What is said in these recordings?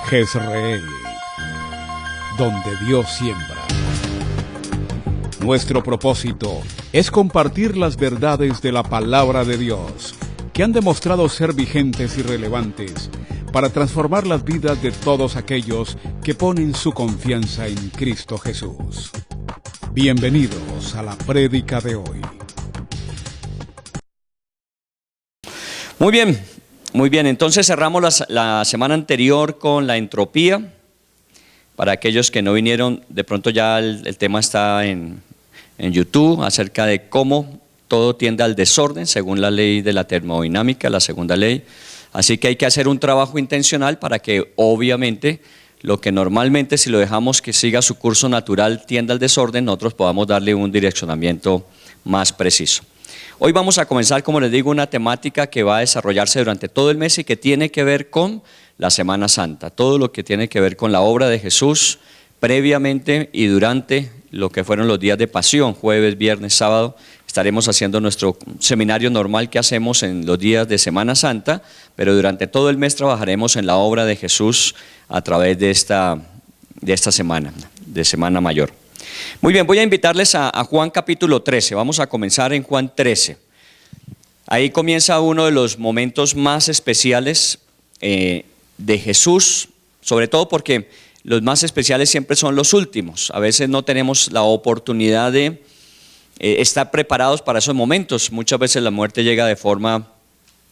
Jezreel, donde Dios siembra. Nuestro propósito es compartir las verdades de la palabra de Dios, que han demostrado ser vigentes y relevantes para transformar las vidas de todos aquellos que ponen su confianza en Cristo Jesús. Bienvenidos a la prédica de hoy. Muy bien, entonces cerramos la semana anterior con la entropía. Para aquellos que no vinieron, de pronto ya el tema está en YouTube, acerca de cómo todo tiende al desorden según la ley de la termodinámica, la segunda ley. Así que hay que hacer un trabajo intencional para que obviamente lo que normalmente, si lo dejamos que siga su curso natural, tienda al desorden, nosotros podamos darle un direccionamiento más preciso. Hoy vamos a comenzar, como les digo, una temática que va a desarrollarse durante todo el mes y que tiene que ver con la Semana Santa, todo lo que tiene que ver con la obra de Jesús previamente y durante lo que fueron los días de pasión, jueves, viernes, sábado. Estaremos haciendo nuestro seminario normal que hacemos en los días de Semana Santa, pero durante todo el mes trabajaremos en la obra de Jesús a través de esta semana, de Semana Mayor. Muy bien, voy a invitarles a Juan capítulo 13, vamos a comenzar en Juan 13. Ahí comienza uno de los momentos más especiales de Jesús, sobre todo porque los más especiales siempre son los últimos. A veces no tenemos la oportunidad de estar preparados para esos momentos. Muchas veces la muerte llega de forma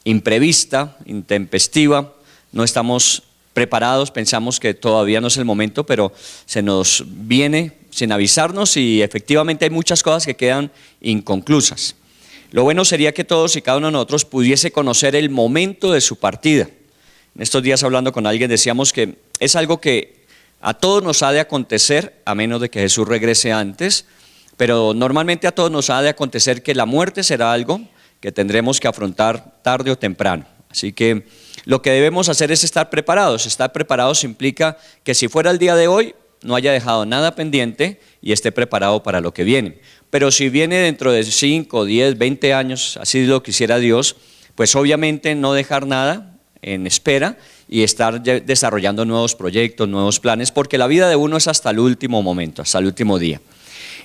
imprevista, intempestiva, no estamos preparados, pensamos que todavía no es el momento, pero se nos viene sin avisarnos y efectivamente hay muchas cosas que quedan inconclusas. Lo bueno sería que todos y cada uno de nosotros pudiese conocer el momento de su partida. En estos días hablando con alguien decíamos que es algo que a todos nos ha de acontecer, a menos de que Jesús regrese antes, pero normalmente a todos nos ha de acontecer que la muerte será algo que tendremos que afrontar tarde o temprano. Así que lo que debemos hacer es estar preparados. Estar preparados implica que si fuera el día de hoy, no haya dejado nada pendiente y esté preparado para lo que viene. Pero si viene dentro de 5, 10, 20 años, así lo quisiera Dios, pues obviamente no dejar nada en espera y estar desarrollando nuevos proyectos, nuevos planes, porque la vida de uno es hasta el último momento, hasta el último día.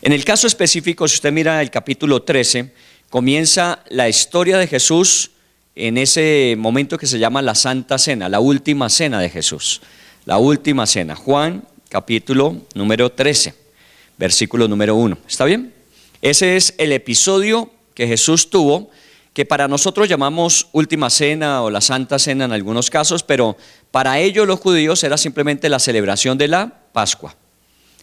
En el caso específico, si usted mira el capítulo 13, comienza la historia de Jesús en ese momento que se llama la Santa Cena, la última cena de Jesús. La última cena, Juan capítulo número 13, versículo número 1. ¿Está bien? Ese es el episodio que Jesús tuvo, que para nosotros llamamos última cena o la Santa Cena en algunos casos, pero para ellos los judíos era simplemente la celebración de la Pascua.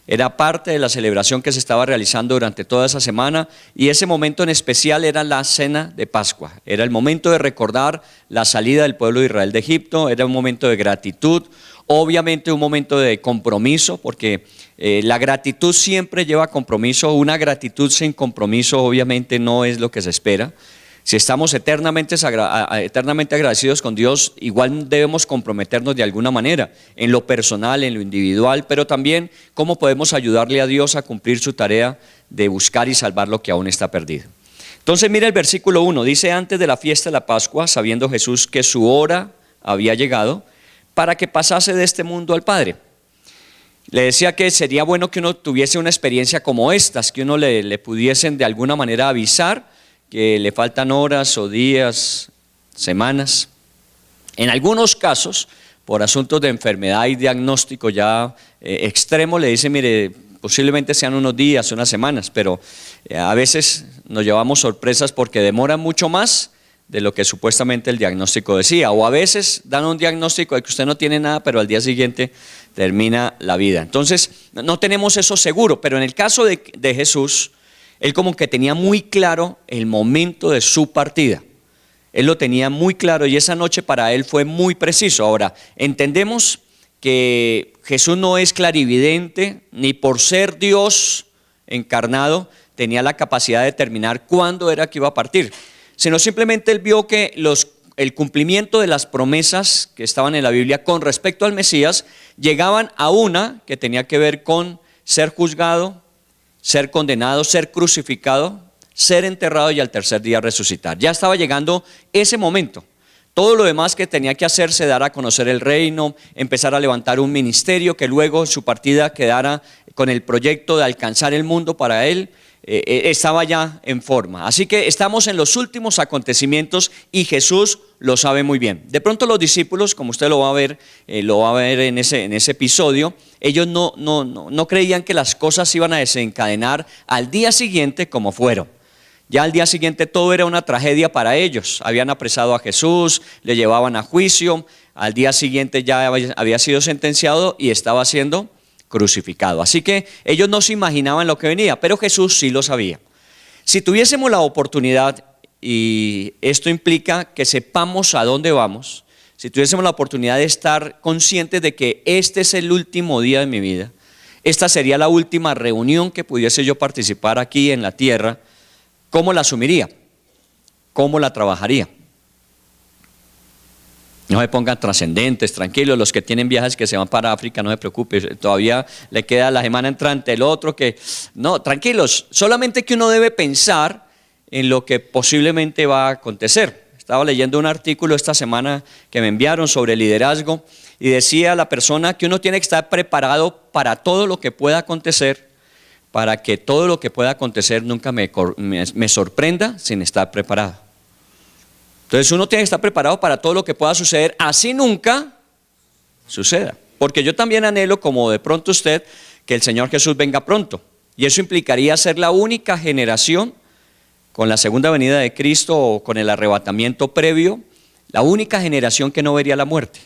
Era parte de la celebración que se estaba realizando durante toda esa semana y ese momento en especial era la cena de Pascua. Era el momento de recordar la salida del pueblo de Israel de Egipto, era un momento de gratitud, obviamente un momento de compromiso, porque la gratitud siempre lleva compromiso. Una gratitud sin compromiso obviamente no es lo que se espera. Si estamos eternamente agradecidos con Dios, igual debemos comprometernos de alguna manera, en lo personal, en lo individual, pero también cómo podemos ayudarle a Dios a cumplir su tarea de buscar y salvar lo que aún está perdido. Entonces mira el versículo 1, dice: antes de la fiesta de la Pascua, sabiendo Jesús que su hora había llegado, para que pasase de este mundo al Padre. Le decía que sería bueno que uno tuviese una experiencia como estas, que uno le pudiesen de alguna manera avisar que le faltan horas o días, semanas. En algunos casos, por asuntos de enfermedad y diagnóstico ya extremo, le dice: mire, posiblemente sean unos días, unas semanas, pero a veces nos llevamos sorpresas porque demoran mucho más de lo que supuestamente el diagnóstico decía, o a veces dan un diagnóstico de que usted no tiene nada, pero al día siguiente termina la vida. Entonces no tenemos eso seguro, pero en el caso de Jesús, él como que tenía muy claro el momento de su partida. Él lo tenía muy claro y esa noche para él fue muy preciso. Ahora, entendemos que Jesús no es clarividente, ni por ser Dios encarnado tenía la capacidad de determinar cuándo era que iba a partir, sino simplemente él vio que el cumplimiento de las promesas que estaban en la Biblia con respecto al Mesías llegaban a una que tenía que ver con ser juzgado, ser condenado, ser crucificado, ser enterrado y al tercer día resucitar. Ya estaba llegando ese momento. Todo lo demás que tenía que hacerse, dar a conocer el reino, empezar a levantar un ministerio que luego en su partida quedara con el proyecto de alcanzar el mundo para él, estaba ya en forma. Así que estamos en los últimos acontecimientos y Jesús lo sabe muy bien. De pronto los discípulos, como usted lo va a ver en ese episodio, ellos no creían que las cosas iban a desencadenar al día siguiente como fueron. Ya al día siguiente todo era una tragedia para ellos. Habían apresado a Jesús, le llevaban a juicio, al día siguiente ya había sido sentenciado y estaba siendo crucificado. Así que ellos no se imaginaban lo que venía, pero Jesús sí lo sabía. Si tuviésemos la oportunidad, y esto implica que sepamos a dónde vamos, si tuviésemos la oportunidad de estar conscientes de que este es el último día de mi vida, esta sería la última reunión que pudiese yo participar aquí en la tierra, ¿cómo la asumiría? ¿Cómo la trabajaría? No se pongan trascendentes, tranquilos, los que tienen viajes que se van para África, no se preocupen, todavía le queda la semana entrante, el otro que... No, tranquilos, solamente que uno debe pensar en lo que posiblemente va a acontecer. Estaba leyendo un artículo esta semana que me enviaron sobre liderazgo y decía la persona que uno tiene que estar preparado para todo lo que pueda acontecer, para que todo lo que pueda acontecer nunca me sorprenda sin estar preparado. Entonces uno tiene que estar preparado para todo lo que pueda suceder, así nunca suceda. Porque yo también anhelo, como de pronto usted, que el Señor Jesús venga pronto. Y eso implicaría ser la única generación, con la segunda venida de Cristo o con el arrebatamiento previo, la única generación que no vería la muerte.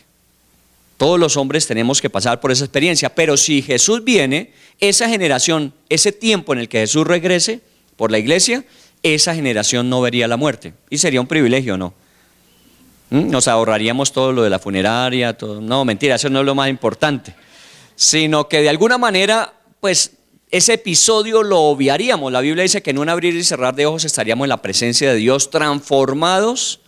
Todos los hombres tenemos que pasar por esa experiencia, pero si Jesús viene, esa generación, ese tiempo en el que Jesús regrese por la iglesia, esa generación no vería la muerte. Y sería un privilegio, ¿no? Nos ahorraríamos todo lo de la funeraria, todo. No, mentira, eso no es lo más importante. Sino que de alguna manera, pues, ese episodio lo obviaríamos. La Biblia dice que en un abrir y cerrar de ojos estaríamos en la presencia de Dios transformados.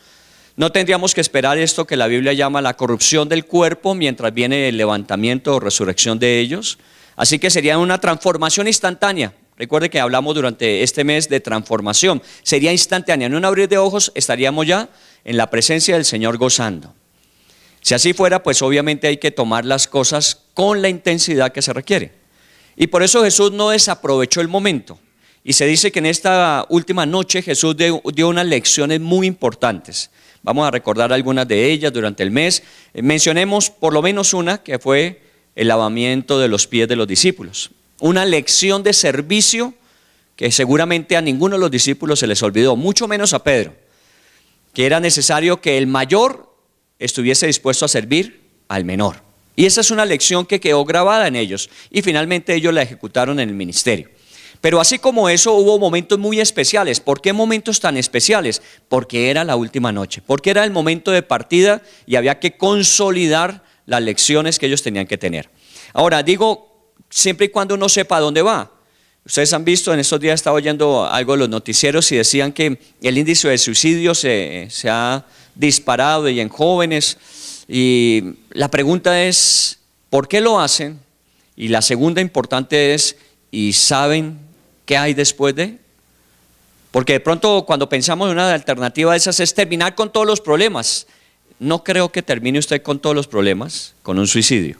No tendríamos que esperar esto que la Biblia llama la corrupción del cuerpo mientras viene el levantamiento o resurrección de ellos. Así que sería una transformación instantánea. Recuerde que hablamos durante este mes de transformación. Sería instantánea. En un abrir de ojos estaríamos ya en la presencia del Señor gozando. Si así fuera, pues obviamente hay que tomar las cosas con la intensidad que se requiere. Y por eso Jesús no desaprovechó el momento. Y se dice que en esta última noche Jesús dio unas lecciones muy importantes. Vamos a recordar algunas de ellas durante el mes. Mencionemos por lo menos una, que fue el lavamiento de los pies de los discípulos. Una lección de servicio que seguramente a ninguno de los discípulos se les olvidó, mucho menos a Pedro, que era necesario que el mayor estuviese dispuesto a servir al menor. Y esa es una lección que quedó grabada en ellos y finalmente ellos la ejecutaron en el ministerio. Pero así como eso hubo momentos muy especiales. ¿Por qué momentos tan especiales? Porque era la última noche, porque era el momento de partida y había que consolidar las lecciones que ellos tenían que tener. Ahora digo, siempre y cuando uno sepa a dónde va. Ustedes han visto, en estos días estaba oyendo algo de los noticieros y decían que el índice de suicidio se ha disparado y en jóvenes. Y la pregunta es, ¿por qué lo hacen? Y la segunda importante es, ¿y saben qué hay después de? Porque de pronto cuando pensamos en una alternativa de esas es terminar con todos los problemas. No creo que termine usted con todos los problemas con un suicidio.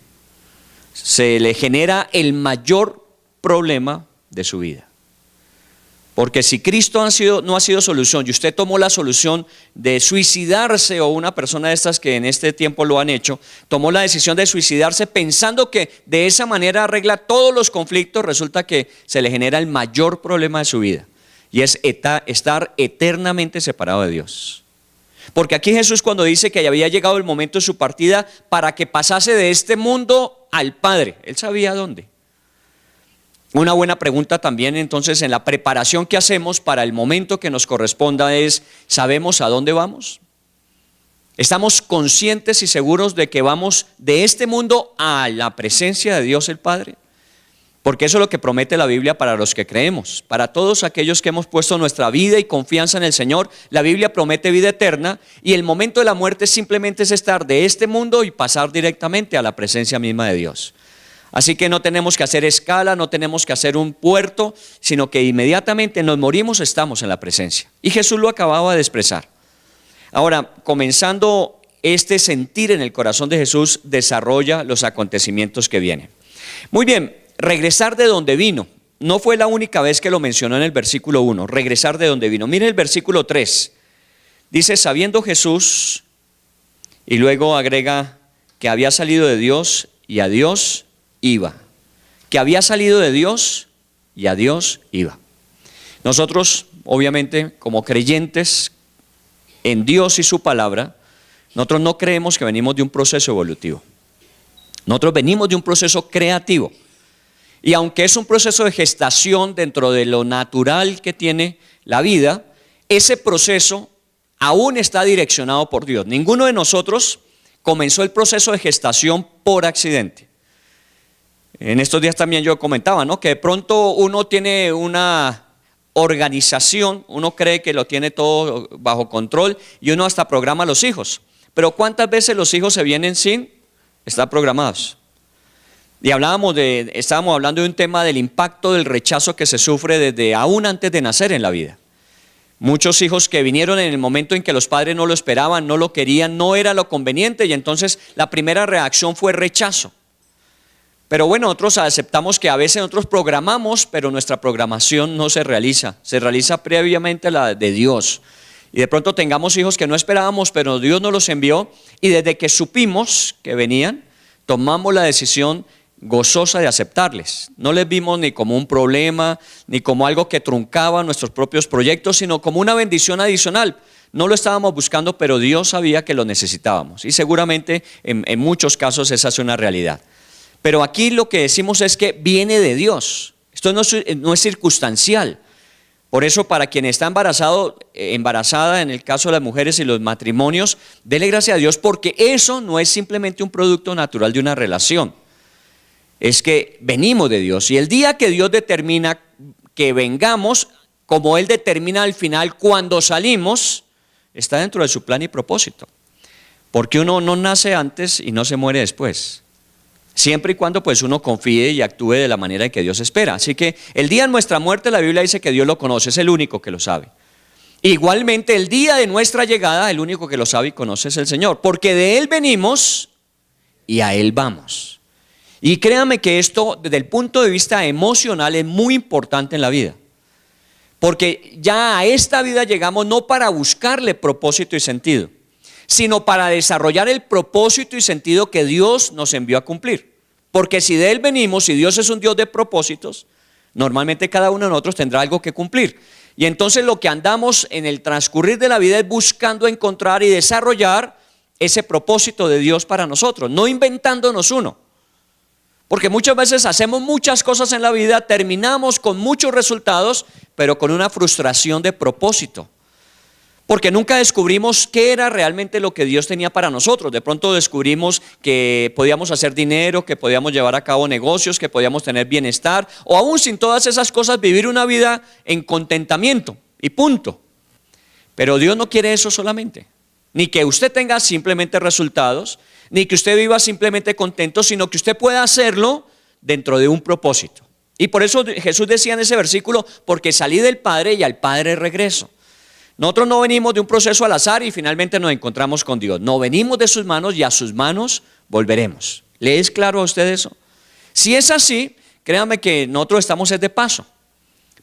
Se le genera el mayor problema de su vida. Porque si Cristo no ha sido solución y usted tomó la solución de suicidarse, o una persona de estas que en este tiempo lo han hecho, tomó la decisión de suicidarse pensando que de esa manera arregla todos los conflictos, resulta que se le genera el mayor problema de su vida y es estar eternamente separado de Dios. Porque aquí Jesús, cuando dice que ya había llegado el momento de su partida para que pasase de este mundo al Padre, Él sabía dónde. Una buena pregunta también entonces en la preparación que hacemos para el momento que nos corresponda es, ¿sabemos a dónde vamos? ¿Estamos conscientes y seguros de que vamos de este mundo a la presencia de Dios el Padre? Porque eso es lo que promete la Biblia para los que creemos. Para todos aquellos que hemos puesto nuestra vida y confianza en el Señor, la Biblia promete vida eterna y el momento de la muerte simplemente es estar de este mundo y pasar directamente a la presencia misma de Dios. Así que no tenemos que hacer escala, no tenemos que hacer un puerto, sino que inmediatamente nos morimos, estamos en la presencia. Y Jesús lo acababa de expresar. Ahora, comenzando este sentir en el corazón de Jesús, desarrolla los acontecimientos que vienen. Muy bien, regresar de donde vino. No fue la única vez que lo mencionó en el versículo 1, regresar de donde vino. Mire el versículo 3, dice, sabiendo Jesús, y luego agrega que había salido de Dios y a Dios iba. Que había salido de Dios y a Dios iba. Nosotros, obviamente, como creyentes en Dios y su palabra, nosotros no creemos que venimos de un proceso evolutivo. Nosotros venimos de un proceso creativo. Y aunque es un proceso de gestación dentro de lo natural que tiene la vida, ese proceso aún está direccionado por Dios. Ninguno de nosotros comenzó el proceso de gestación por accidente. En estos días también yo comentaba, ¿no?, que de pronto uno tiene una organización, uno cree que lo tiene todo bajo control y uno hasta programa a los hijos. Pero ¿cuántas veces los hijos se vienen sin estar programados? Y estábamos hablando de un tema del impacto del rechazo que se sufre desde aún antes de nacer en la vida. Muchos hijos que vinieron en el momento en que los padres no lo esperaban, no lo querían, no era lo conveniente, y entonces la primera reacción fue rechazo. Pero bueno, nosotros aceptamos que a veces nosotros programamos, pero nuestra programación no se realiza previamente a la de Dios. Y de pronto tengamos hijos que no esperábamos, pero Dios nos los envió, y desde que supimos que venían, tomamos la decisión gozosa de aceptarles. No les vimos ni como un problema, ni como algo que truncaba nuestros propios proyectos, sino como una bendición adicional. No lo estábamos buscando, pero Dios sabía que lo necesitábamos. Y seguramente en muchos casos esa es una realidad. Pero aquí lo que decimos es que viene de Dios. Esto no es circunstancial. Por eso, para quien está embarazada, en el caso de las mujeres y los matrimonios, dele gracias a Dios, porque eso no es simplemente un producto natural de una relación. Es que venimos de Dios, y el día que Dios determina que vengamos, como Él determina al final cuando salimos, está dentro de su plan y propósito. Porque uno no nace antes y no se muere después. Siempre y cuando pues uno confíe y actúe de la manera en que Dios espera. Así que el día de nuestra muerte, la Biblia dice que Dios lo conoce, es el único que lo sabe. Igualmente el día de nuestra llegada, el único que lo sabe y conoce es el Señor, porque de Él venimos y a Él vamos. Y créame que esto desde el punto de vista emocional es muy importante en la vida. Porque ya a esta vida llegamos no para buscarle propósito y sentido, sino para desarrollar el propósito y sentido que Dios nos envió a cumplir. Porque si de Él venimos, y Dios es un Dios de propósitos, normalmente cada uno de nosotros tendrá algo que cumplir. Y entonces lo que andamos en el transcurrir de la vida es buscando encontrar y desarrollar ese propósito de Dios para nosotros, no inventándonos uno. Porque muchas veces hacemos muchas cosas en la vida, terminamos con muchos resultados, pero con una frustración de propósito. Porque nunca descubrimos qué era realmente lo que Dios tenía para nosotros. De pronto descubrimos que podíamos hacer dinero, que podíamos llevar a cabo negocios, que podíamos tener bienestar, o aún sin todas esas cosas vivir una vida en contentamiento y punto. Pero Dios no quiere eso solamente. Ni que usted tenga simplemente resultados, ni que usted viva simplemente contento, sino que usted pueda hacerlo dentro de un propósito. Y por eso Jesús decía en ese versículo, porque salí del Padre y al Padre regreso. Nosotros no venimos de un proceso al azar y finalmente nos encontramos con Dios. No, venimos de sus manos y a sus manos volveremos. ¿Le es claro a usted eso? Si es así, créame que nosotros estamos de paso.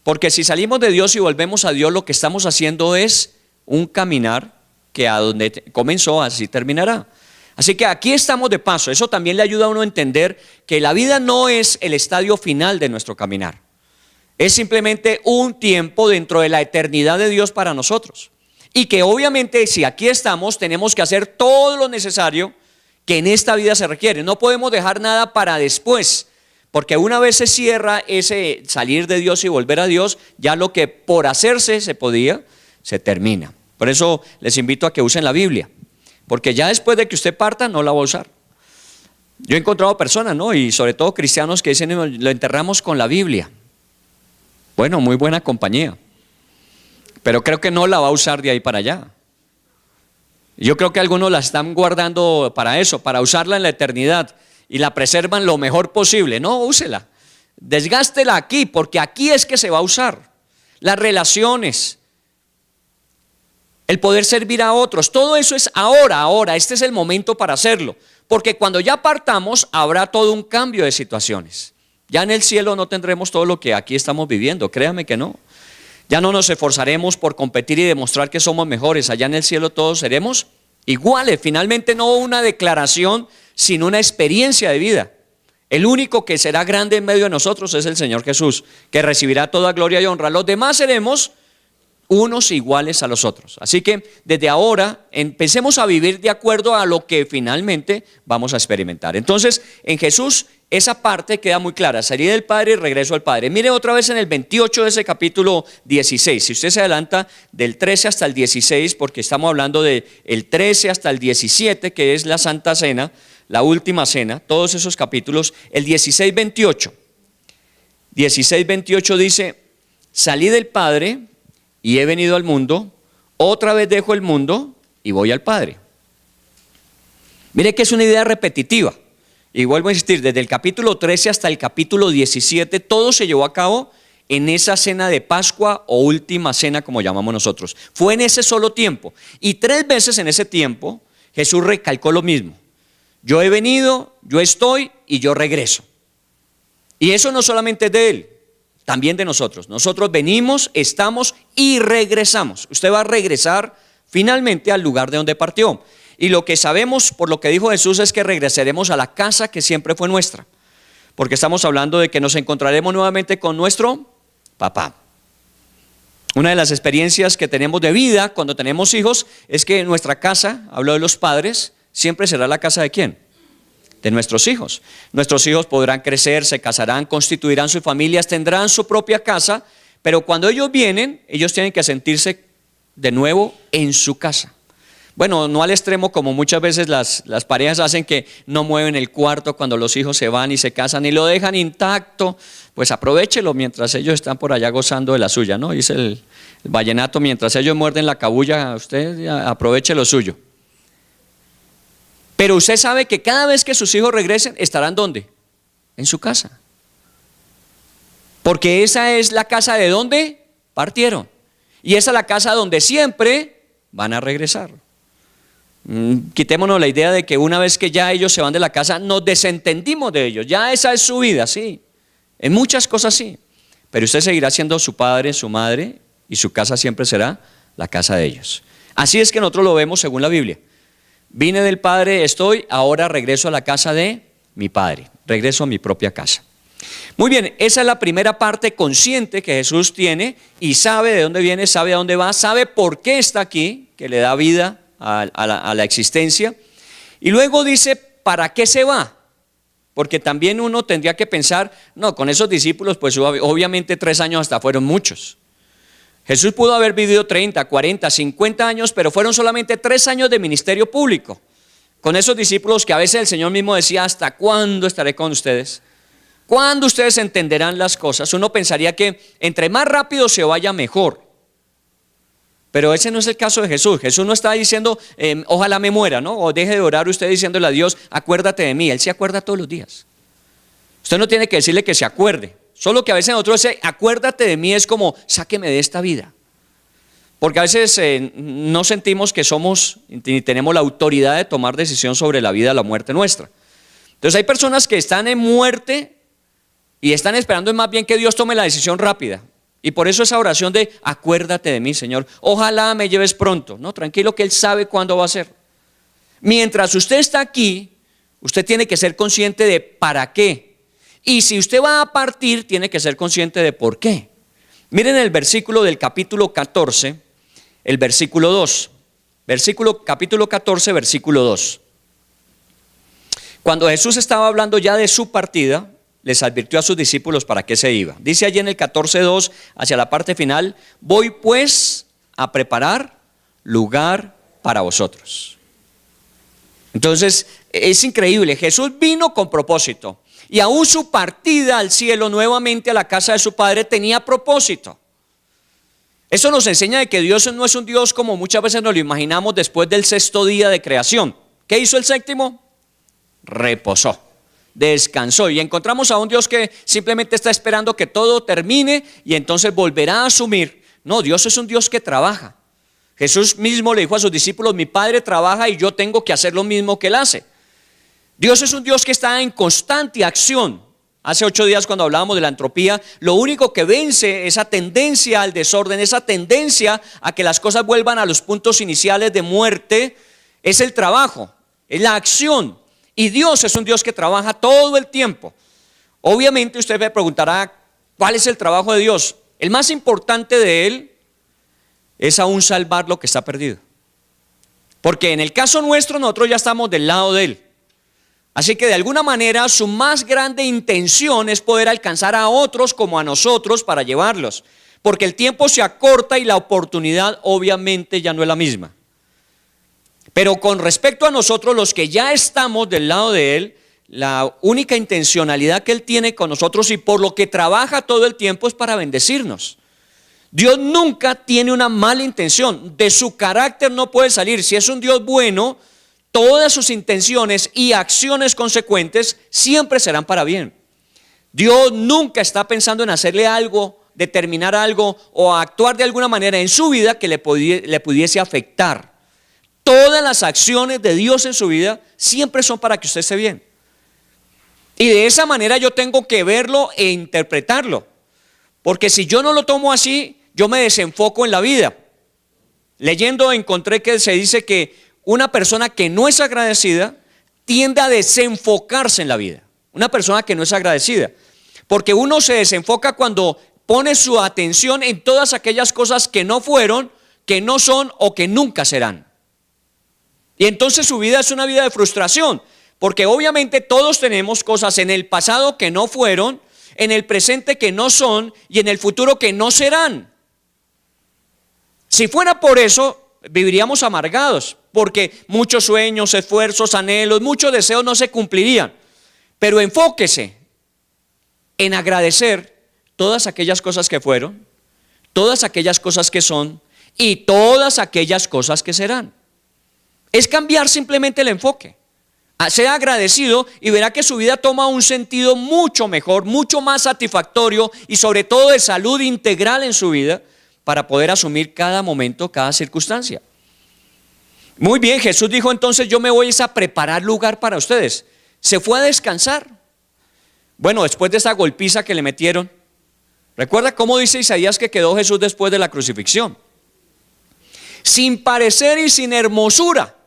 Porque si salimos de Dios y volvemos a Dios, lo que estamos haciendo es un caminar que a donde comenzó, así terminará. Así que aquí estamos de paso. Eso también le ayuda a uno a entender que la vida no es el estadio final de nuestro caminar. Es simplemente un tiempo dentro de la eternidad de Dios para nosotros. Y que obviamente si aquí estamos tenemos que hacer todo lo necesario que en esta vida se requiere. No podemos dejar nada para después. Porque una vez se cierra ese salir de Dios y volver a Dios, ya lo que por hacerse se podía, se termina. Por eso les invito a que usen la Biblia. Porque ya después de que usted parta no la va a usar. Yo he encontrado personas, ¿no?, y sobre todo cristianos que dicen, lo enterramos con la Biblia. Bueno, muy buena compañía, pero creo que no la va a usar de ahí para allá. Yo creo que algunos la están guardando para eso, para usarla en la eternidad, y la preservan lo mejor posible. No, úsela, desgástela aquí, porque aquí es que se va a usar. Las relaciones, el poder servir a otros. Todo eso es ahora, este es el momento para hacerlo. Porque cuando ya partamos habrá todo un cambio de situaciones. Ya en el cielo no tendremos todo lo que aquí estamos viviendo, créame que no. Ya no nos esforzaremos por competir y demostrar que somos mejores. Allá en el cielo todos seremos iguales. Finalmente no una declaración, sino una experiencia de vida. El único que será grande en medio de nosotros es el Señor Jesús, que recibirá toda gloria y honra. Los demás seremos unos iguales a los otros. Así que desde ahora empecemos a vivir de acuerdo a lo que finalmente vamos a experimentar. Entonces, en Jesús esa parte queda muy clara: salida del Padre y regreso al Padre. Mire otra vez en el 28 de ese capítulo 16. Si usted se adelanta del 13 hasta el 16, porque estamos hablando del 13 hasta el 17, que es la Santa Cena, la última cena, todos esos capítulos. El 16-28 dice: salí del Padre y he venido al mundo, otra vez dejo el mundo y voy al Padre. Mire que es una idea repetitiva. Y vuelvo a insistir, desde el capítulo 13 hasta el capítulo 17, todo se llevó a cabo en esa cena de Pascua o última cena, como llamamos nosotros. Fue en ese solo tiempo. Y 3 veces en ese tiempo Jesús recalcó lo mismo: yo he venido, yo estoy y yo regreso. Y eso no solamente es de Él, también de nosotros. Nosotros venimos, estamos y regresamos. Usted va a regresar finalmente al lugar de donde partió. Y lo que sabemos por lo que dijo Jesús es que regresaremos a la casa que siempre fue nuestra. Porque estamos hablando de que nos encontraremos nuevamente con nuestro papá. Una de las experiencias que tenemos de vida cuando tenemos hijos es que nuestra casa, hablo de los padres, siempre será la casa ¿de quién? De nuestros hijos. Nuestros hijos podrán crecer, se casarán, constituirán sus familias, tendrán su propia casa, pero cuando ellos vienen, ellos tienen que sentirse de nuevo en su casa. Bueno, no al extremo como muchas veces las parejas hacen, que no mueven el cuarto cuando los hijos se van y se casan y lo dejan intacto. Pues aprovéchelo mientras ellos están por allá gozando de la suya, ¿no? Dice el vallenato: mientras ellos muerden la cabulla, usted aproveche lo suyo. Pero usted sabe que cada vez que sus hijos regresen, ¿estarán dónde? En su casa. Porque esa es la casa de donde partieron. Y esa es la casa donde siempre van a regresar. Quitémonos la idea de que una vez que ya ellos se van de la casa, nos desentendimos de ellos. Ya esa es su vida, sí. En muchas cosas sí. Pero usted seguirá siendo su padre, su madre, y su casa siempre será la casa de ellos. Así es que nosotros lo vemos según la Biblia. Vine del Padre, estoy, ahora regreso a la casa de mi Padre. Regreso a mi propia casa. Muy bien, esa es la primera parte consciente que Jesús tiene y sabe de dónde viene, sabe a dónde va, sabe por qué está aquí, que le da vida a la existencia. Y luego dice, ¿para qué se va? Porque también uno tendría que pensar, no, con esos discípulos pues obviamente 3 años hasta fueron muchos. Jesús pudo haber vivido 30, 40, 50 años, pero fueron solamente 3 años de ministerio público. Con esos discípulos que a veces el Señor mismo decía, ¿hasta cuándo estaré con ustedes? ¿Cuándo ustedes entenderán las cosas? Uno pensaría que entre más rápido se vaya mejor. Pero ese no es el caso de Jesús. Jesús no está diciendo, ojalá me muera, ¿no? O deje de orar usted diciéndole a Dios, acuérdate de mí. Él se acuerda todos los días. Usted no tiene que decirle que se acuerde. Solo que a veces nosotros decimos, acuérdate de mí, es como, sáqueme de esta vida. Porque a veces no sentimos que somos, ni tenemos la autoridad de tomar decisión sobre la vida o la muerte nuestra. Entonces hay personas que están en muerte y están esperando más bien que Dios tome la decisión rápida. Y por eso esa oración de acuérdate de mí, Señor, ojalá me lleves pronto. No, tranquilo, que Él sabe cuándo va a ser. Mientras usted está aquí, usted tiene que ser consciente de para qué. Y si usted va a partir, tiene que ser consciente de por qué. Miren el versículo del capítulo 14, el versículo 2. Capítulo 14, versículo 2. Cuando Jesús estaba hablando ya de su partida, les advirtió a sus discípulos para qué se iba. Dice allí en el 14:2, hacia la parte final, voy pues a preparar lugar para vosotros. Entonces, es increíble, Jesús vino con propósito. Y aún su partida al cielo, nuevamente a la casa de su Padre, tenía propósito. Eso nos enseña de que Dios no es un Dios como muchas veces nos lo imaginamos después del 6º día de creación. ¿Qué hizo el 7º? Reposó. Descansó, y encontramos a un Dios que simplemente está esperando que todo termine y entonces volverá a asumir. No, Dios es un Dios que trabaja. Jesús mismo le dijo a sus discípulos, mi Padre trabaja y yo tengo que hacer lo mismo que Él hace. Dios es un Dios que está en constante acción. Hace 8 días cuando hablábamos de la entropía, lo único que vence esa tendencia al desorden, esa tendencia a que las cosas vuelvan a los puntos iniciales de muerte, es el trabajo, es la acción. Y Dios es un Dios que trabaja todo el tiempo. Obviamente usted me preguntará, ¿cuál es el trabajo de Dios? El más importante de Él es aún salvar lo que está perdido. Porque en el caso nuestro nosotros ya estamos del lado de Él. Así que de alguna manera su más grande intención es poder alcanzar a otros como a nosotros para llevarlos. Porque el tiempo se acorta y la oportunidad obviamente ya no es la misma. Pero con respecto a nosotros los que ya estamos del lado de Él, la única intencionalidad que Él tiene con nosotros y por lo que trabaja todo el tiempo es para bendecirnos. Dios nunca tiene una mala intención, de su carácter no puede salir. Si es un Dios bueno, todas sus intenciones y acciones consecuentes siempre serán para bien. Dios nunca está pensando en hacerle algo, determinar algo o actuar de alguna manera en su vida que le pudiese afectar. Todas las acciones de Dios en su vida siempre son para que usted esté bien. Y de esa manera yo tengo que verlo e interpretarlo. Porque si yo no lo tomo así, yo me desenfoco en la vida. Leyendo encontré que se dice que una persona que no es agradecida tiende a desenfocarse en la vida. Una persona que no es agradecida. Porque uno se desenfoca cuando pone su atención en todas aquellas cosas que no fueron, que no son o que nunca serán. Y entonces su vida es una vida de frustración. Porque obviamente todos tenemos cosas en el pasado que no fueron, en el presente que no son y en el futuro que no serán. Si fuera por eso, viviríamos amargados, porque muchos sueños, esfuerzos, anhelos, muchos deseos no se cumplirían. Pero enfóquese en agradecer todas aquellas cosas que fueron, todas aquellas cosas que son y todas aquellas cosas que serán. Es cambiar simplemente el enfoque. Sea agradecido y verá que su vida toma un sentido mucho mejor, mucho más satisfactorio y sobre todo de salud integral en su vida para poder asumir cada momento, cada circunstancia. Muy bien, Jesús dijo entonces yo me voy a preparar lugar para ustedes. Se fue a descansar. Bueno, después de esa golpiza que le metieron, recuerda cómo dice Isaías que quedó Jesús después de la crucifixión. Sin parecer y sin hermosura,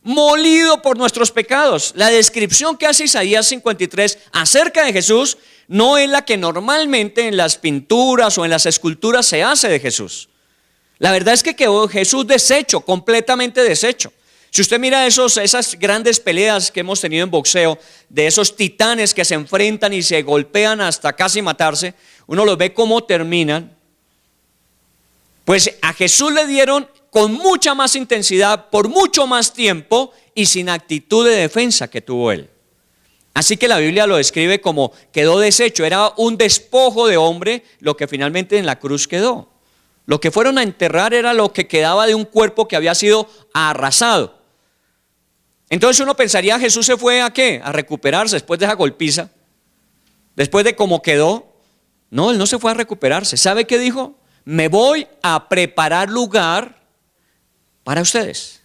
molido por nuestros pecados. La descripción que hace Isaías 53 acerca de Jesús no es la que normalmente en las pinturas o en las esculturas se hace de Jesús. La verdad es que quedó Jesús deshecho, completamente deshecho. Si usted mira esas grandes peleas que hemos tenido en boxeo, de esos titanes que se enfrentan y se golpean hasta casi matarse, uno los ve cómo terminan. Pues a Jesús le dieron con mucha más intensidad, por mucho más tiempo y sin actitud de defensa que tuvo él. Así que la Biblia lo describe como quedó deshecho, era un despojo de hombre lo que finalmente en la cruz quedó. Lo que fueron a enterrar era lo que quedaba de un cuerpo que había sido arrasado. Entonces uno pensaría, Jesús se fue ¿a qué? A recuperarse después de esa golpiza, después de cómo quedó. No, él no se fue a recuperarse. ¿Sabe qué dijo? Me voy a preparar lugar para ustedes.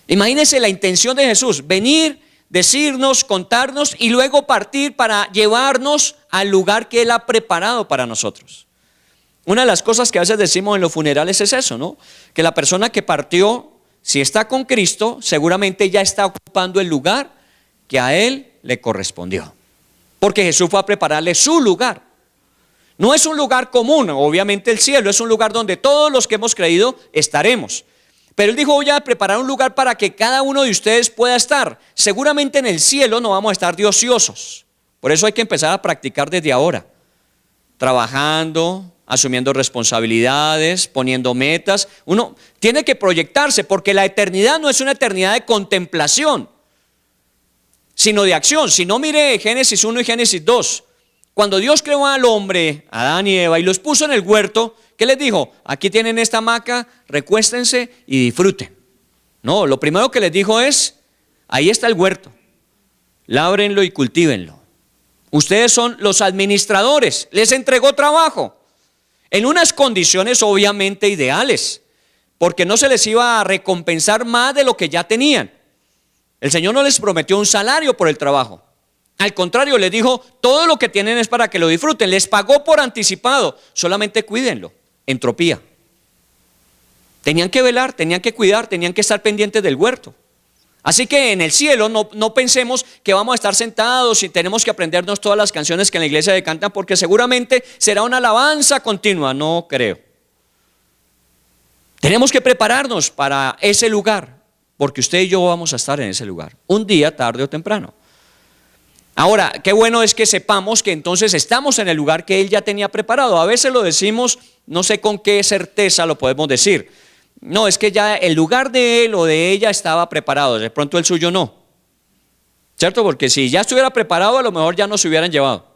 Imagínense la intención de Jesús, venir, decirnos, contarnos y luego partir para llevarnos al lugar que Él ha preparado para nosotros. Una de las cosas que a veces decimos en los funerales es eso, ¿no? Que la persona que partió, si está con Cristo, seguramente ya está ocupando el lugar que a Él le correspondió. Porque Jesús fue a prepararle su lugar. No es un lugar común, obviamente el cielo es un lugar donde todos los que hemos creído estaremos. Pero Él dijo, voy a preparar un lugar para que cada uno de ustedes pueda estar. Seguramente en el cielo no vamos a estar de ociosos. Por eso hay que empezar a practicar desde ahora. Trabajando, asumiendo responsabilidades, poniendo metas. Uno tiene que proyectarse porque la eternidad no es una eternidad de contemplación, sino de acción. Si no, mire Génesis 1 y Génesis 2. Cuando Dios creó al hombre, Adán y Eva, y los puso en el huerto, ¿qué les dijo? Aquí tienen esta hamaca, recuéstense y disfruten. No, lo primero que les dijo es, ahí está el huerto, lábrenlo y cultívenlo. Ustedes son los administradores, les entregó trabajo, en unas condiciones obviamente ideales. porque no se les iba a recompensar más de lo que ya tenían. El Señor no les prometió un salario por el trabajo. Al contrario, les dijo, todo lo que tienen es para que lo disfruten. Les pagó por anticipado, solamente cuídenlo. Entropía. Tenían que velar, tenían que cuidar, tenían que estar pendientes del huerto. Así que en el cielo no pensemos que vamos a estar sentados y tenemos que aprendernos todas las canciones que en la iglesia se cantan, porque seguramente será una alabanza continua. No creo. Tenemos que prepararnos para ese lugar, porque usted y yo vamos a estar en ese lugar, un día, tarde o temprano. Ahora, qué bueno es que sepamos que entonces estamos en el lugar que Él ya tenía preparado. A veces lo decimos, no sé con qué certeza lo podemos decir. No, es que ya el lugar de él o de ella estaba preparado, de pronto el suyo no. ¿Cierto? Porque si ya estuviera preparado, a lo mejor ya nos hubieran llevado.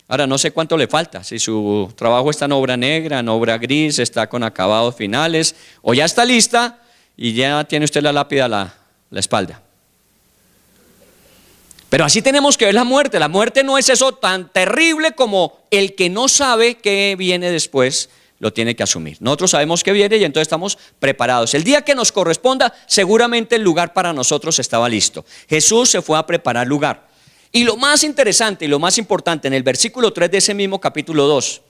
Ahora, no sé cuánto le falta, si su trabajo está en obra negra, en obra gris, está con acabados finales, o ya está lista y ya tiene usted la lápida a la espalda. Pero así tenemos que ver la muerte. La muerte no es eso tan terrible como el que no sabe qué viene después lo tiene que asumir. Nosotros sabemos que viene y entonces estamos preparados. El día que nos corresponda, seguramente el lugar para nosotros estaba listo. Jesús se fue a preparar lugar. Y lo más interesante y lo más importante en el versículo 3 de ese mismo capítulo 2,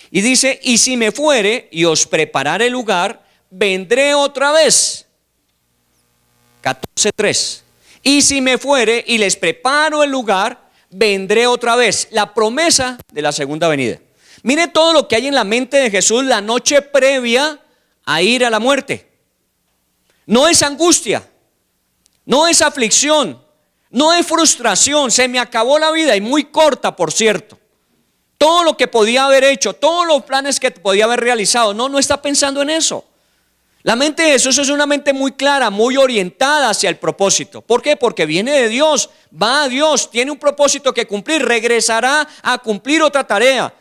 y dice, y si me fuere y os preparare lugar, vendré otra vez. 14:3. Y si me fuere y les preparo el lugar, vendré otra vez. La promesa de la segunda venida. Mire todo lo que hay en la mente de Jesús la noche previa a ir a la muerte. No es angustia, no es aflicción, no es frustración. Se me acabó la vida, y muy corta, por cierto. Todo lo que podía haber hecho, todos los planes que podía haber realizado, no está pensando en eso. La mente de Jesús es una mente muy clara, muy orientada hacia el propósito. ¿Por qué? Porque viene de Dios, va a Dios, tiene un propósito que cumplir, regresará a cumplir otra tarea.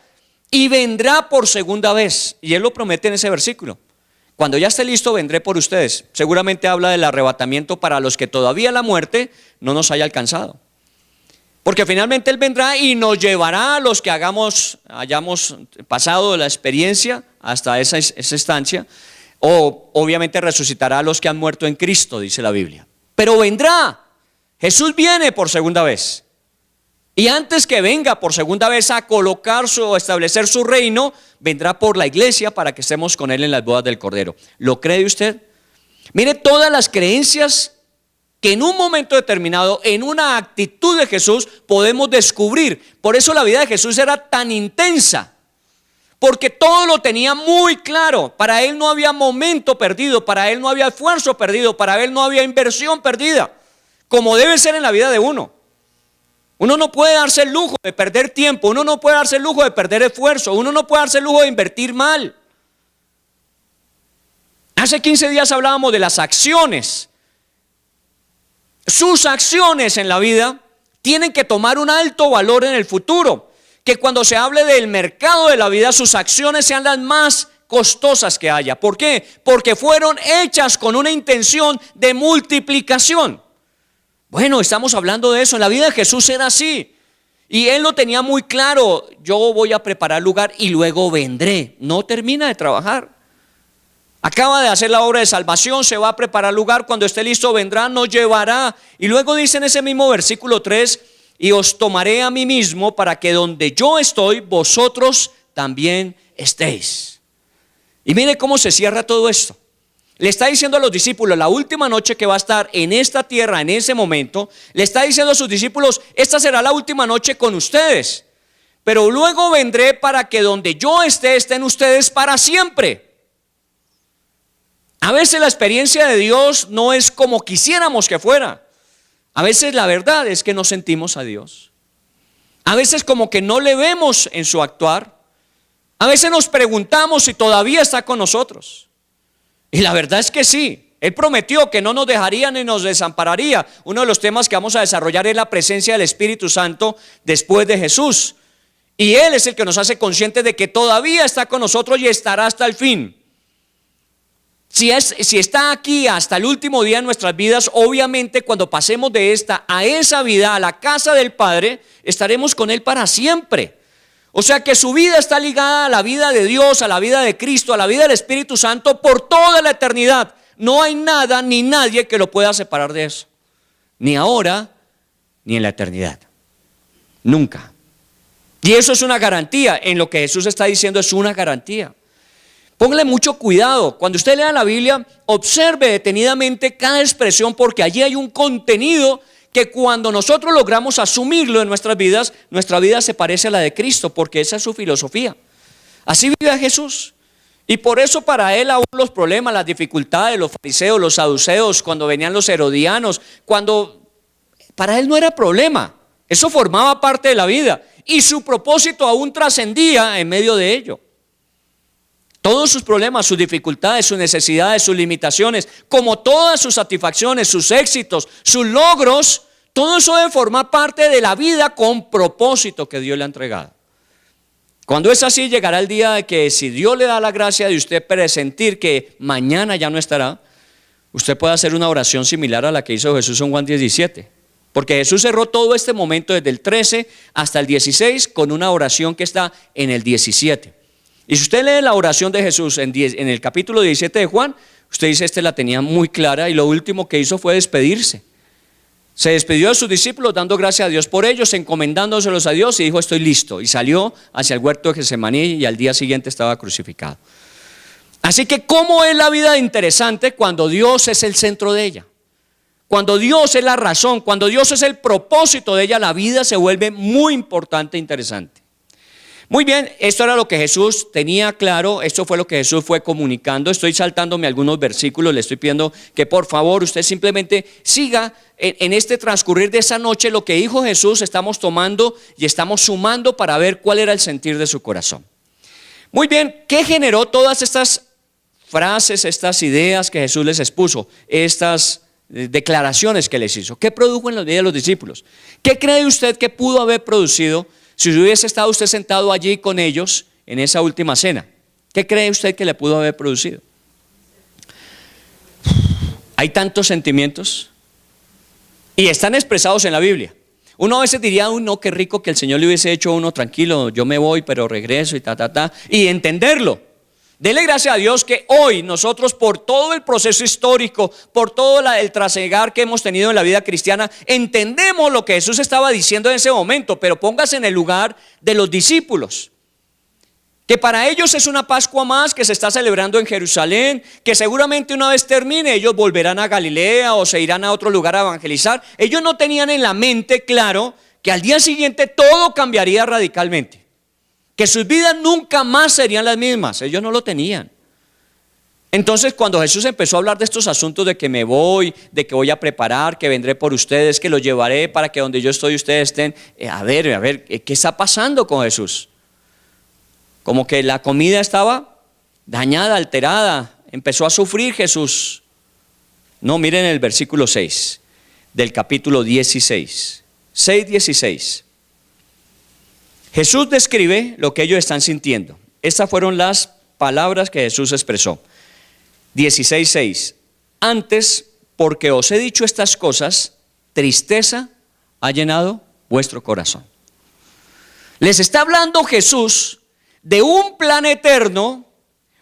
Y vendrá por segunda vez. Y Él lo promete en ese versículo. Cuando ya esté listo, vendré por ustedes. Seguramente habla del arrebatamiento para los que todavía la muerte no nos haya alcanzado. Porque finalmente Él vendrá y nos llevará a los que hayamos pasado la experiencia hasta esa estancia. O obviamente resucitará a los que han muerto en Cristo, dice la Biblia. Pero vendrá. Jesús viene por segunda vez. Y antes que venga por segunda vez a colocar o establecer su reino, vendrá por la iglesia para que estemos con Él en las bodas del Cordero. ¿Lo cree usted? Mire todas las creencias que en un momento determinado, en una actitud de Jesús, podemos descubrir. Por eso la vida de Jesús era tan intensa, porque todo lo tenía muy claro. Para Él no había momento perdido, para Él no había esfuerzo perdido, para Él no había inversión perdida, como debe ser en la vida de uno. Uno no puede darse el lujo de perder tiempo, uno no puede darse el lujo de perder esfuerzo, uno no puede darse el lujo de invertir mal. Hace 15 días hablábamos de las acciones. Sus acciones en la vida tienen que tomar un alto valor en el futuro. Que cuando se hable del mercado de la vida, sus acciones sean las más costosas que haya. ¿Por qué? Porque fueron hechas con una intención de multiplicación. Bueno, estamos hablando de eso. En la vida de Jesús era así. Y Él lo tenía muy claro. Yo voy a preparar lugar y luego vendré. No termina de trabajar. Acaba de hacer la obra de salvación, se va a preparar lugar. Cuando esté listo vendrá, nos llevará. Y luego dice en ese mismo versículo 3, y os tomaré a mí mismo para que donde yo estoy, vosotros también estéis. Y mire cómo se cierra todo esto. Le está diciendo a los discípulos, la última noche que va a estar en esta tierra, en ese momento, le está diciendo a sus discípulos, esta será la última noche con ustedes, pero luego vendré para que donde yo esté, estén ustedes para siempre. A veces la experiencia de Dios no es como quisiéramos que fuera. A veces la verdad es que no sentimos a Dios. A veces como que no le vemos en su actuar. A veces nos preguntamos si todavía está con nosotros. Y la verdad es que sí, Él prometió que no nos dejaría ni nos desampararía. Uno de los temas que vamos a desarrollar es la presencia del Espíritu Santo después de Jesús. Y Él es el que nos hace conscientes de que todavía está con nosotros y estará hasta el fin. Si está aquí hasta el último día de nuestras vidas, obviamente cuando pasemos de esta a esa vida, a la casa del Padre, estaremos con Él para siempre. O sea que su vida está ligada a la vida de Dios, a la vida de Cristo, a la vida del Espíritu Santo por toda la eternidad. No hay nada ni nadie que lo pueda separar de eso. Ni ahora, ni en la eternidad. Nunca. Y eso es una garantía. En lo que Jesús está diciendo es una garantía. Póngale mucho cuidado. Cuando usted lea la Biblia, observe detenidamente cada expresión, porque allí hay un contenido que cuando nosotros logramos asumirlo en nuestras vidas, nuestra vida se parece a la de Cristo, porque esa es su filosofía. Así vive Jesús. Y por eso para él aún los problemas, las dificultades, los fariseos, los saduceos, cuando venían los herodianos, para él no era problema. Eso formaba parte de la vida. Y su propósito aún trascendía en medio de ello. Todos sus problemas, sus dificultades, sus necesidades, sus limitaciones, como todas sus satisfacciones, sus éxitos, sus logros, todo eso debe formar parte de la vida con propósito que Dios le ha entregado. Cuando es así, llegará el día de que si Dios le da la gracia de usted presentir que mañana ya no estará, usted puede hacer una oración similar a la que hizo Jesús en Juan 17. Porque Jesús cerró todo este momento desde el 13 hasta el 16 con una oración que está en el 17. Y si usted lee la oración de Jesús en el capítulo 17 de Juan, usted dice, la tenía muy clara y lo último que hizo fue despedirse. Se despidió de sus discípulos dando gracias a Dios por ellos, encomendándoselos a Dios y dijo, estoy listo. Y salió hacia el huerto de Getsemaní y al día siguiente estaba crucificado. Así que ¿cómo es la vida interesante cuando Dios es el centro de ella? Cuando Dios es la razón, cuando Dios es el propósito de ella, la vida se vuelve muy importante e interesante. Muy bien, esto era lo que Jesús tenía claro, esto fue lo que Jesús fue comunicando. Estoy saltándome algunos versículos, le estoy pidiendo que por favor usted simplemente siga en este transcurrir de esa noche lo que dijo Jesús. Estamos tomando y estamos sumando para ver cuál era el sentir de su corazón. Muy bien, ¿qué generó todas estas frases, estas ideas que Jesús les expuso, estas declaraciones que les hizo? ¿Qué produjo en la vida de los discípulos? ¿Qué cree usted que pudo haber producido si hubiese estado usted sentado allí con ellos en esa última cena? ¿Qué cree usted que le pudo haber producido? Hay tantos sentimientos y están expresados en la Biblia. Uno a veces diría, no, qué rico que el Señor le hubiese hecho a uno tranquilo, yo me voy pero regreso y y entenderlo. Dele gracias a Dios que hoy nosotros, por todo el proceso histórico, por todo el trasegar que hemos tenido en la vida cristiana, entendemos lo que Jesús estaba diciendo en ese momento. Pero póngase en el lugar de los discípulos, que para ellos es una Pascua más que se está celebrando en Jerusalén, que seguramente una vez termine ellos volverán a Galilea o se irán a otro lugar a evangelizar. Ellos no tenían en la mente claro que al día siguiente todo cambiaría radicalmente, que sus vidas nunca más serían las mismas. Ellos no lo tenían. Entonces cuando Jesús empezó a hablar de estos asuntos de que me voy, de que voy a preparar, que vendré por ustedes, que los llevaré para que donde yo estoy ustedes estén, a ver, ¿qué está pasando con Jesús? Como que la comida estaba dañada, alterada, empezó a sufrir Jesús. No, miren el versículo 6 del capítulo 16, 6:16. Jesús describe lo que ellos están sintiendo. Estas fueron las palabras que Jesús expresó. 16:6. Antes, porque os he dicho estas cosas, tristeza ha llenado vuestro corazón. Les está hablando Jesús de un plan eterno,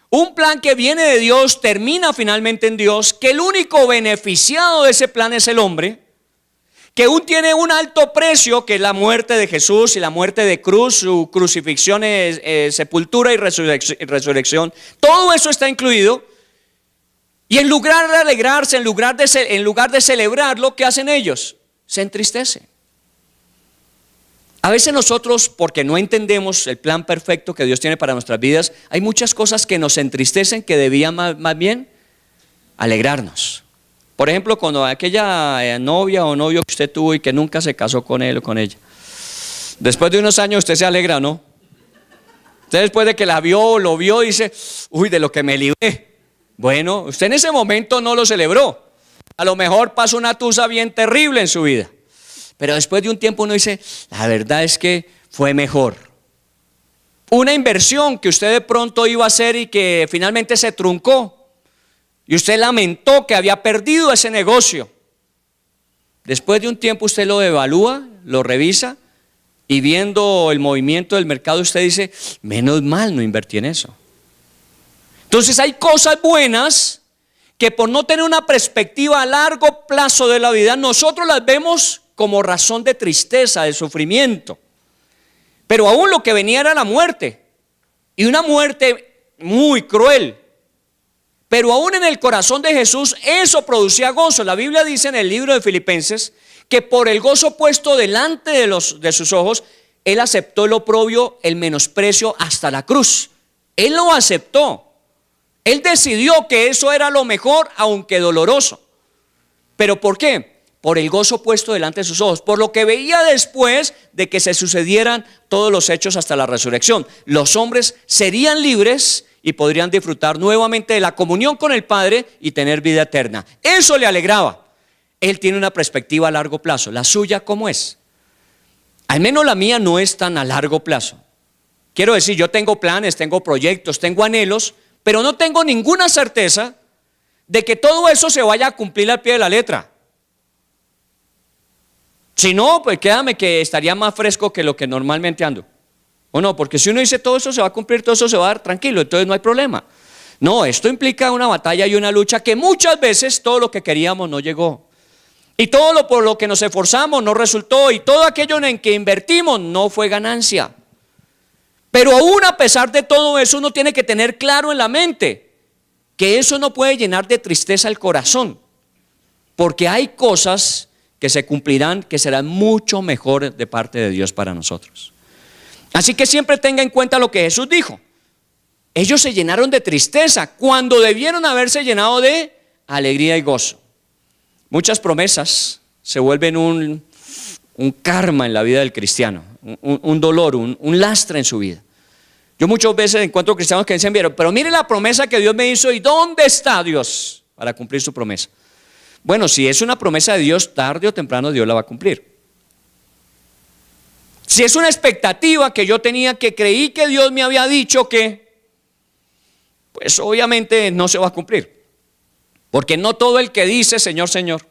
un plan que viene de Dios, termina finalmente en Dios, que el único beneficiado de ese plan es el hombre, que aún tiene un alto precio, que es la muerte de Jesús y la muerte de cruz, su crucifixión, sepultura y resurrección. Todo eso está incluido. Y en lugar de alegrarse, en lugar de celebrarlo, ¿qué hacen ellos? Se entristecen. A veces nosotros, porque no entendemos el plan perfecto que Dios tiene para nuestras vidas, hay muchas cosas que nos entristecen que debían más bien alegrarnos. Por ejemplo, cuando aquella novia o novio que usted tuvo y que nunca se casó con él o con ella, después de unos años usted se alegra, ¿no? Usted después de que lo vio, dice, uy, de lo que me libré. Bueno, usted en ese momento no lo celebró. A lo mejor pasó una tusa bien terrible en su vida. Pero después de un tiempo uno dice, la verdad es que fue mejor. Una inversión que usted de pronto iba a hacer y que finalmente se truncó. Y usted lamentó que había perdido ese negocio. Después de un tiempo usted lo evalúa, lo revisa y viendo el movimiento del mercado usted dice, menos mal no invertí en eso. Entonces hay cosas buenas que por no tener una perspectiva a largo plazo de la vida, nosotros las vemos como razón de tristeza, de sufrimiento. Pero aún lo que venía era la muerte, y una muerte muy cruel. Pero aún en el corazón de Jesús eso producía gozo. La Biblia dice en el libro de Filipenses que por el gozo puesto delante de sus ojos, Él aceptó el oprobio, el menosprecio hasta la cruz. Él lo aceptó. Él decidió que eso era lo mejor, aunque doloroso. ¿Pero por qué? Por el gozo puesto delante de sus ojos, por lo que veía después de que se sucedieran todos los hechos hasta la resurrección. Los hombres serían libres y podrían disfrutar nuevamente de la comunión con el Padre y tener vida eterna. Eso le alegraba. Él tiene una perspectiva a largo plazo. ¿La suya cómo es? Al menos la mía no es tan a largo plazo. Quiero decir, yo tengo planes, tengo proyectos, tengo anhelos, pero no tengo ninguna certeza de que todo eso se vaya a cumplir al pie de la letra. Si no, pues créame que estaría más fresco que lo que normalmente ando. ¿O no? Porque si uno dice todo eso se va a cumplir, todo eso se va a dar tranquilo, entonces no hay problema. No, esto implica una batalla y una lucha que muchas veces todo lo que queríamos no llegó. Y todo lo por lo que nos esforzamos no resultó, y todo aquello en que invertimos no fue ganancia. Pero aún a pesar de todo eso, uno tiene que tener claro en la mente que eso no puede llenar de tristeza el corazón, porque hay cosas que se cumplirán, que serán mucho mejor de parte de Dios para nosotros. Así que siempre tenga en cuenta lo que Jesús dijo. Ellos se llenaron de tristeza cuando debieron haberse llenado de alegría y gozo. Muchas promesas se vuelven un karma en la vida del cristiano, un dolor, un lastre en su vida. Yo muchas veces encuentro cristianos que dicen, pero mire la promesa que Dios me hizo, ¿y dónde está Dios para cumplir su promesa? Bueno, si es una promesa de Dios, tarde o temprano Dios la va a cumplir. Si es una expectativa que yo tenía, que creí que Dios me había dicho que, pues obviamente no se va a cumplir. Porque no todo el que dice Señor, Señor,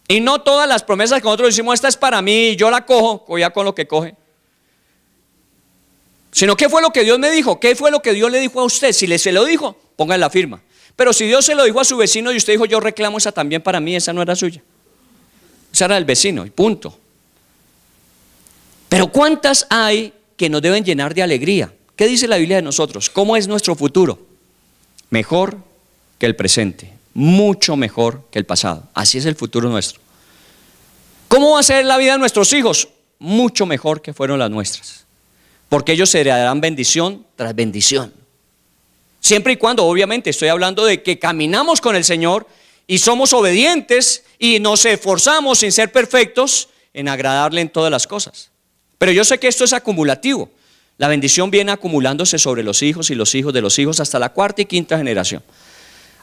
y no todas las promesas que nosotros decimos, esta es para mí, yo la cojo, ya con lo que coge. Sino, ¿qué fue lo que Dios me dijo? ¿Qué fue lo que Dios le dijo a usted? Si se lo dijo, ponga la firma. Pero si Dios se lo dijo a su vecino y usted dijo, yo reclamo esa también para mí, esa no era suya. Esa era del vecino y punto. Pero ¿cuántas hay que nos deben llenar de alegría? ¿Qué dice la Biblia de nosotros? ¿Cómo es nuestro futuro? Mejor que el presente, mucho mejor que el pasado. Así es el futuro nuestro. ¿Cómo va a ser la vida de nuestros hijos? Mucho mejor que fueron las nuestras, porque ellos se heredarán bendición tras bendición. Siempre y cuando, obviamente, estoy hablando de que caminamos con el Señor y somos obedientes y nos esforzamos sin ser perfectos en agradarle en todas las cosas. Pero yo sé que esto es acumulativo. La bendición viene acumulándose sobre los hijos y los hijos de los hijos hasta la cuarta y quinta generación.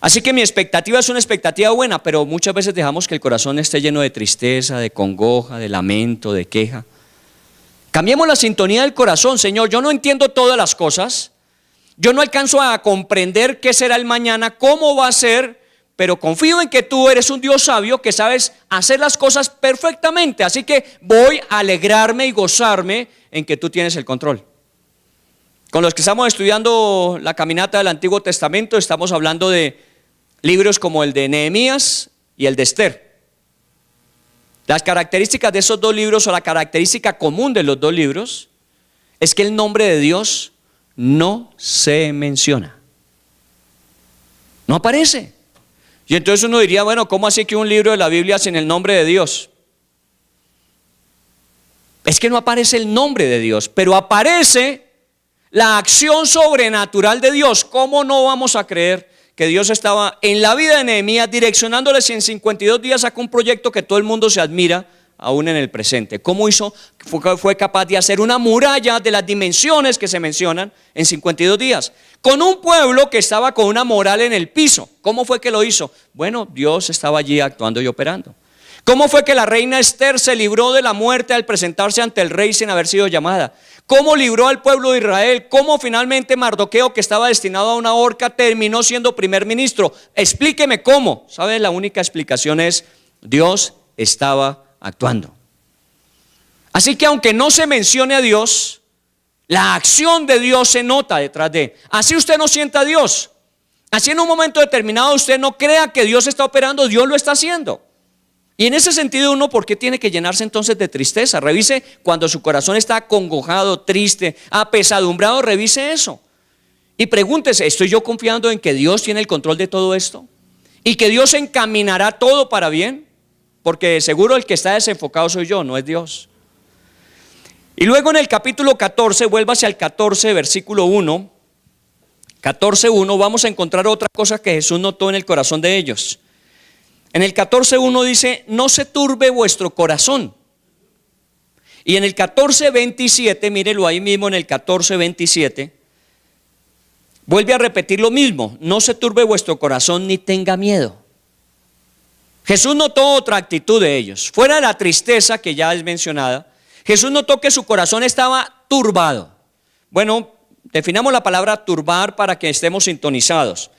Así que mi expectativa es una expectativa buena, pero muchas veces dejamos que el corazón esté lleno de tristeza, de congoja, de lamento, de queja. Cambiemos la sintonía del corazón. Señor, yo no entiendo todas las cosas, yo no alcanzo a comprender qué será el mañana, cómo va a ser, pero confío en que tú eres un Dios sabio que sabes hacer las cosas perfectamente. Así que voy a alegrarme y gozarme en que tú tienes el control. Con los que estamos estudiando la caminata del Antiguo Testamento, estamos hablando de libros como el de Nehemías y el de Esther. Las características de esos dos libros, o la característica común de los dos libros, es que el nombre de Dios no se menciona. No aparece. Y entonces uno diría, bueno, ¿cómo así que un libro de la Biblia sin el nombre de Dios? Es que no aparece el nombre de Dios, pero aparece la acción sobrenatural de Dios. ¿Cómo no vamos a creer que Dios estaba en la vida de Nehemías direccionándoles, y en 52 días sacó un proyecto que todo el mundo se admira aún en el presente? ¿Cómo hizo? Fue capaz de hacer una muralla de las dimensiones que se mencionan en 52 días, con un pueblo que estaba con una moral en el piso. ¿Cómo fue que lo hizo? Bueno, Dios estaba allí actuando y operando. ¿Cómo fue que la reina Esther se libró de la muerte al presentarse ante el rey sin haber sido llamada? ¿Cómo libró al pueblo de Israel? ¿Cómo finalmente Mardoqueo, que estaba destinado a una horca, terminó siendo primer ministro? Explíqueme cómo. ¿Sabe? La única explicación es: Dios estaba actuando. Así que aunque no se mencione a Dios, la acción de Dios se nota detrás de. Así usted no sienta a Dios. Así en un momento determinado usted no crea que Dios está operando, Dios lo está haciendo. Y en ese sentido uno, ¿por qué tiene que llenarse entonces de tristeza? Revise cuando su corazón está acongojado, triste, apesadumbrado, revise eso. Y pregúntese, ¿estoy yo confiando en que Dios tiene el control de todo esto? ¿Y que Dios encaminará todo para bien? Porque seguro el que está desenfocado soy yo, no es Dios. Y luego en el capítulo 14, vuélvase al 14, versículo 1. 14:1, vamos a encontrar otra cosa que Jesús notó en el corazón de ellos. En el 14:1 dice, no se turbe vuestro corazón. Y en el 14:27, mírelo ahí mismo en el 14:27, vuelve a repetir lo mismo, no se turbe vuestro corazón ni tenga miedo. Jesús notó otra actitud de ellos, fuera de la tristeza que ya es mencionada. Jesús notó que su corazón estaba turbado. Bueno, definamos la palabra turbar para que estemos sintonizados.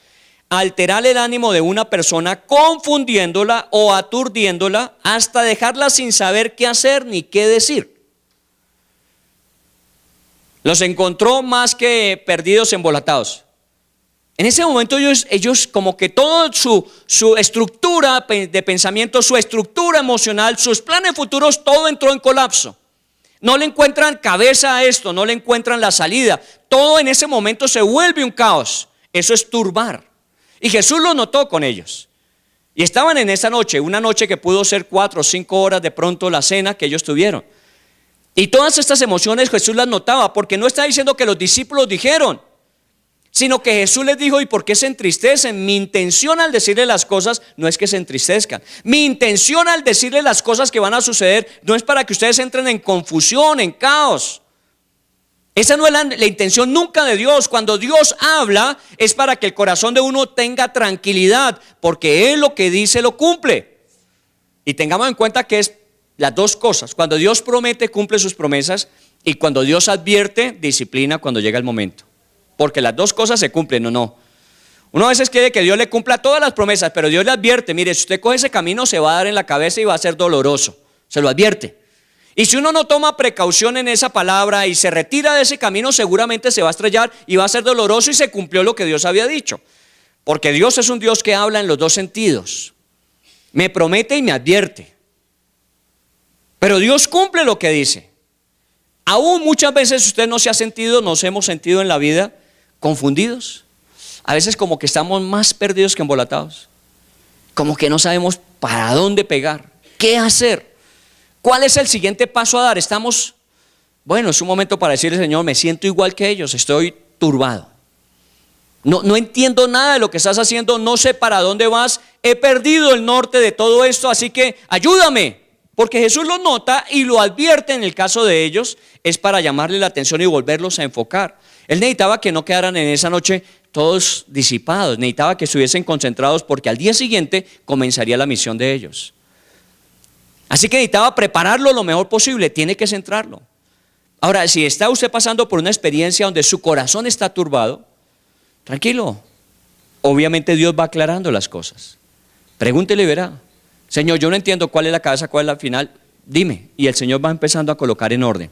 Alterar el ánimo de una persona confundiéndola o aturdiéndola hasta dejarla sin saber qué hacer ni qué decir. Los encontró más que perdidos, embolatados. En ese momento ellos como que toda su estructura de pensamiento, su estructura emocional, sus planes futuros, todo entró en colapso. No le encuentran cabeza a esto, no le encuentran la salida. Todo en ese momento se vuelve un caos. Eso es turbar. Y Jesús lo notó con ellos. Y estaban en esa noche, una noche que pudo ser 4 o 5 horas de pronto la cena que ellos tuvieron. Y todas estas emociones Jesús las notaba, porque no está diciendo que los discípulos dijeron, sino que Jesús les dijo, ¿y por qué se entristecen? Mi intención al decirles las cosas no es que se entristezcan. Mi intención al decirles las cosas que van a suceder no es para que ustedes entren en confusión, en caos. Esa no es la intención nunca de Dios. Cuando Dios habla es para que el corazón de uno tenga tranquilidad, porque Él lo que dice lo cumple. Y tengamos en cuenta que es las dos cosas. Cuando Dios promete, cumple sus promesas, y cuando Dios advierte, disciplina cuando llega el momento. Porque las dos cosas se cumplen, ¿o no? Uno a veces quiere que Dios le cumpla todas las promesas, pero Dios le advierte, mire, si usted coge ese camino se va a dar en la cabeza y va a ser doloroso, se lo advierte. Y si uno no toma precaución en esa palabra y se retira de ese camino, seguramente se va a estrellar y va a ser doloroso, y se cumplió lo que Dios había dicho. Porque Dios es un Dios que habla en los dos sentidos. Me promete y me advierte. Pero Dios cumple lo que dice. Aún muchas veces usted no se ha sentido, nos hemos sentido en la vida confundidos. A veces como que estamos más perdidos que embolatados. Como que no sabemos para dónde pegar, qué hacer, cuál es el siguiente paso a dar. Estamos, bueno, es un momento para decirle, Señor, me siento igual que ellos, estoy turbado. No entiendo nada de lo que estás haciendo, no sé para dónde vas, he perdido el norte de todo esto, así que ayúdame. Porque Jesús lo nota y lo advierte en el caso de ellos, es para llamarle la atención y volverlos a enfocar. Él necesitaba que no quedaran en esa noche todos disipados, necesitaba que estuviesen concentrados, porque al día siguiente comenzaría la misión de ellos. Así que necesitaba prepararlo lo mejor posible, tiene que centrarlo. Ahora, si está usted pasando por una experiencia donde su corazón está turbado, tranquilo, obviamente Dios va aclarando las cosas. Pregúntele y verá, Señor, yo no entiendo cuál es la cabeza, cuál es la final, dime. Y el Señor va empezando a colocar en orden.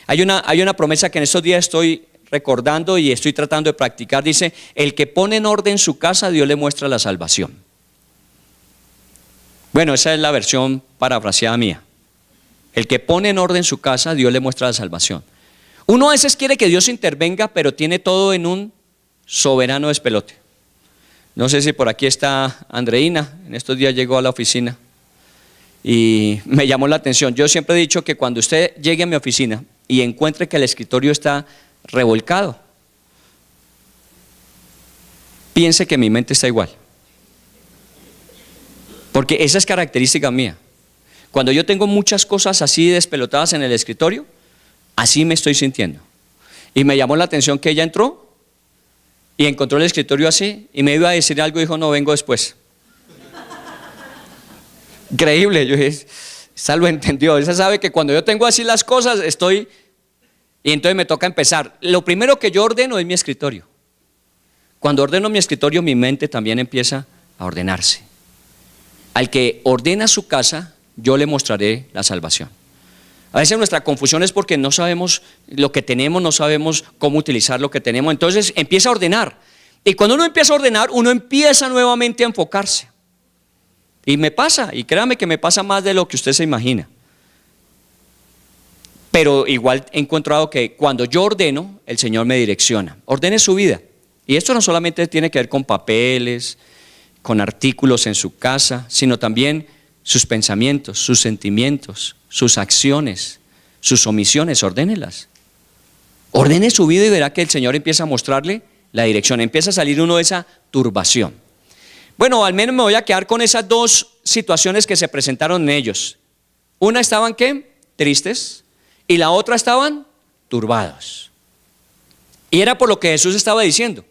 Hay una promesa que en estos días estoy recordando y estoy tratando de practicar. Dice, el que pone en orden su casa, Dios le muestra la salvación. Bueno, esa es la versión parafraseada mía. El que pone en orden su casa, Dios le muestra la salvación. Uno a veces quiere que Dios intervenga, pero tiene todo en un soberano despelote. No sé si por aquí está Andreina, en estos días llegó a la oficina y me llamó la atención. Yo siempre he dicho que cuando usted llegue a mi oficina y encuentre que el escritorio está revolcado, piense que mi mente está igual. Porque esa es característica mía. Cuando yo tengo muchas cosas así despelotadas en el escritorio, así me estoy sintiendo. Y me llamó la atención que ella entró y encontró el escritorio así y me iba a decir algo y dijo, no, vengo después. Increíble, yo dije, esa lo entendió, esa sabe que cuando yo tengo así las cosas estoy, y entonces me toca empezar. Lo primero que yo ordeno es mi escritorio. Cuando ordeno mi escritorio, mi mente también empieza a ordenarse. Al que ordena su casa, yo le mostraré la salvación. A veces nuestra confusión es porque no sabemos lo que tenemos, no sabemos cómo utilizar lo que tenemos. Entonces empieza a ordenar. Y cuando uno empieza a ordenar, uno empieza nuevamente a enfocarse. Y me pasa, y créame que me pasa más de lo que usted se imagina. Pero igual he encontrado que cuando yo ordeno, el Señor me direcciona. Ordene su vida. Y esto no solamente tiene que ver con papeles, con artículos en su casa, sino también sus pensamientos, sus sentimientos, sus acciones, sus omisiones. Ordénelas. Ordene su vida y verá que el Señor empieza a mostrarle la dirección. Empieza a salir uno de esa turbación. Bueno, al menos me voy a quedar con esas dos situaciones que se presentaron en ellos. Una estaban, ¿qué? Tristes. Y la otra estaban turbados. Y era por lo que Jesús estaba diciendo.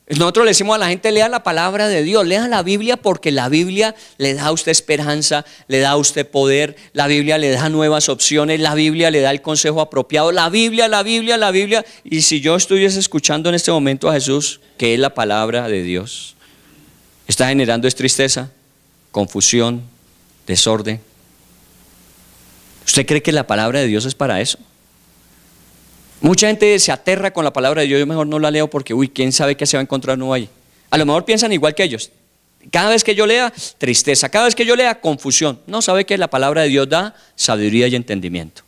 Nosotros le decimos a la gente: lea la palabra de Dios, lea la Biblia, porque la Biblia le da a usted esperanza, le da a usted poder, la Biblia le da nuevas opciones, la Biblia le da el consejo apropiado, la Biblia. Y si yo estuviese escuchando en este momento a Jesús, que es la palabra de Dios, está generando es tristeza, confusión, desorden. ¿Usted cree que la palabra de Dios es para eso? Mucha gente se aterra con la palabra de Dios. Yo mejor no la leo porque, quién sabe qué se va a encontrar nuevo ahí. A lo mejor piensan igual que ellos. Cada vez que yo lea, tristeza. Cada vez que yo lea, confusión. No, sabe que la palabra de Dios da sabiduría y entendimiento.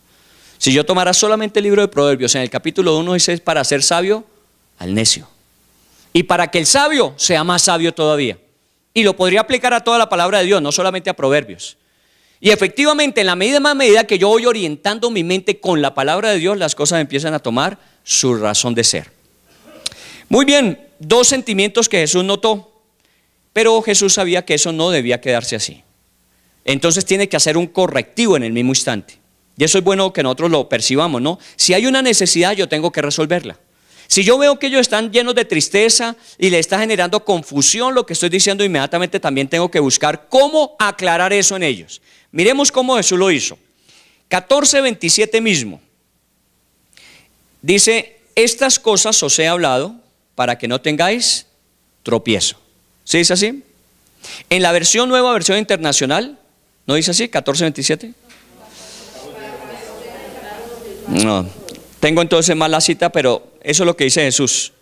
Si yo tomara solamente el libro de Proverbios, en el capítulo 1 dice: para ser sabio al necio. Y para que el sabio sea más sabio todavía. Y lo podría aplicar a toda la palabra de Dios, no solamente a Proverbios. Y efectivamente, en la misma medida que yo voy orientando mi mente con la palabra de Dios, las cosas empiezan a tomar su razón de ser. Muy bien, dos sentimientos que Jesús notó, pero Jesús sabía que eso no debía quedarse así. Entonces tiene que hacer un correctivo en el mismo instante. Y eso es bueno que nosotros lo percibamos, ¿no? Si hay una necesidad, yo tengo que resolverla. Si yo veo que ellos están llenos de tristeza y le está generando confusión lo que estoy diciendo, inmediatamente también tengo que buscar cómo aclarar eso en ellos. Miremos cómo Jesús lo hizo. 14:27 mismo. Dice: estas cosas os he hablado para que no tengáis tropiezo. ¿Sí dice así? En la versión nueva, versión internacional, ¿no dice así? 14:27. No, tengo entonces mal la cita, pero eso es lo que dice Jesús.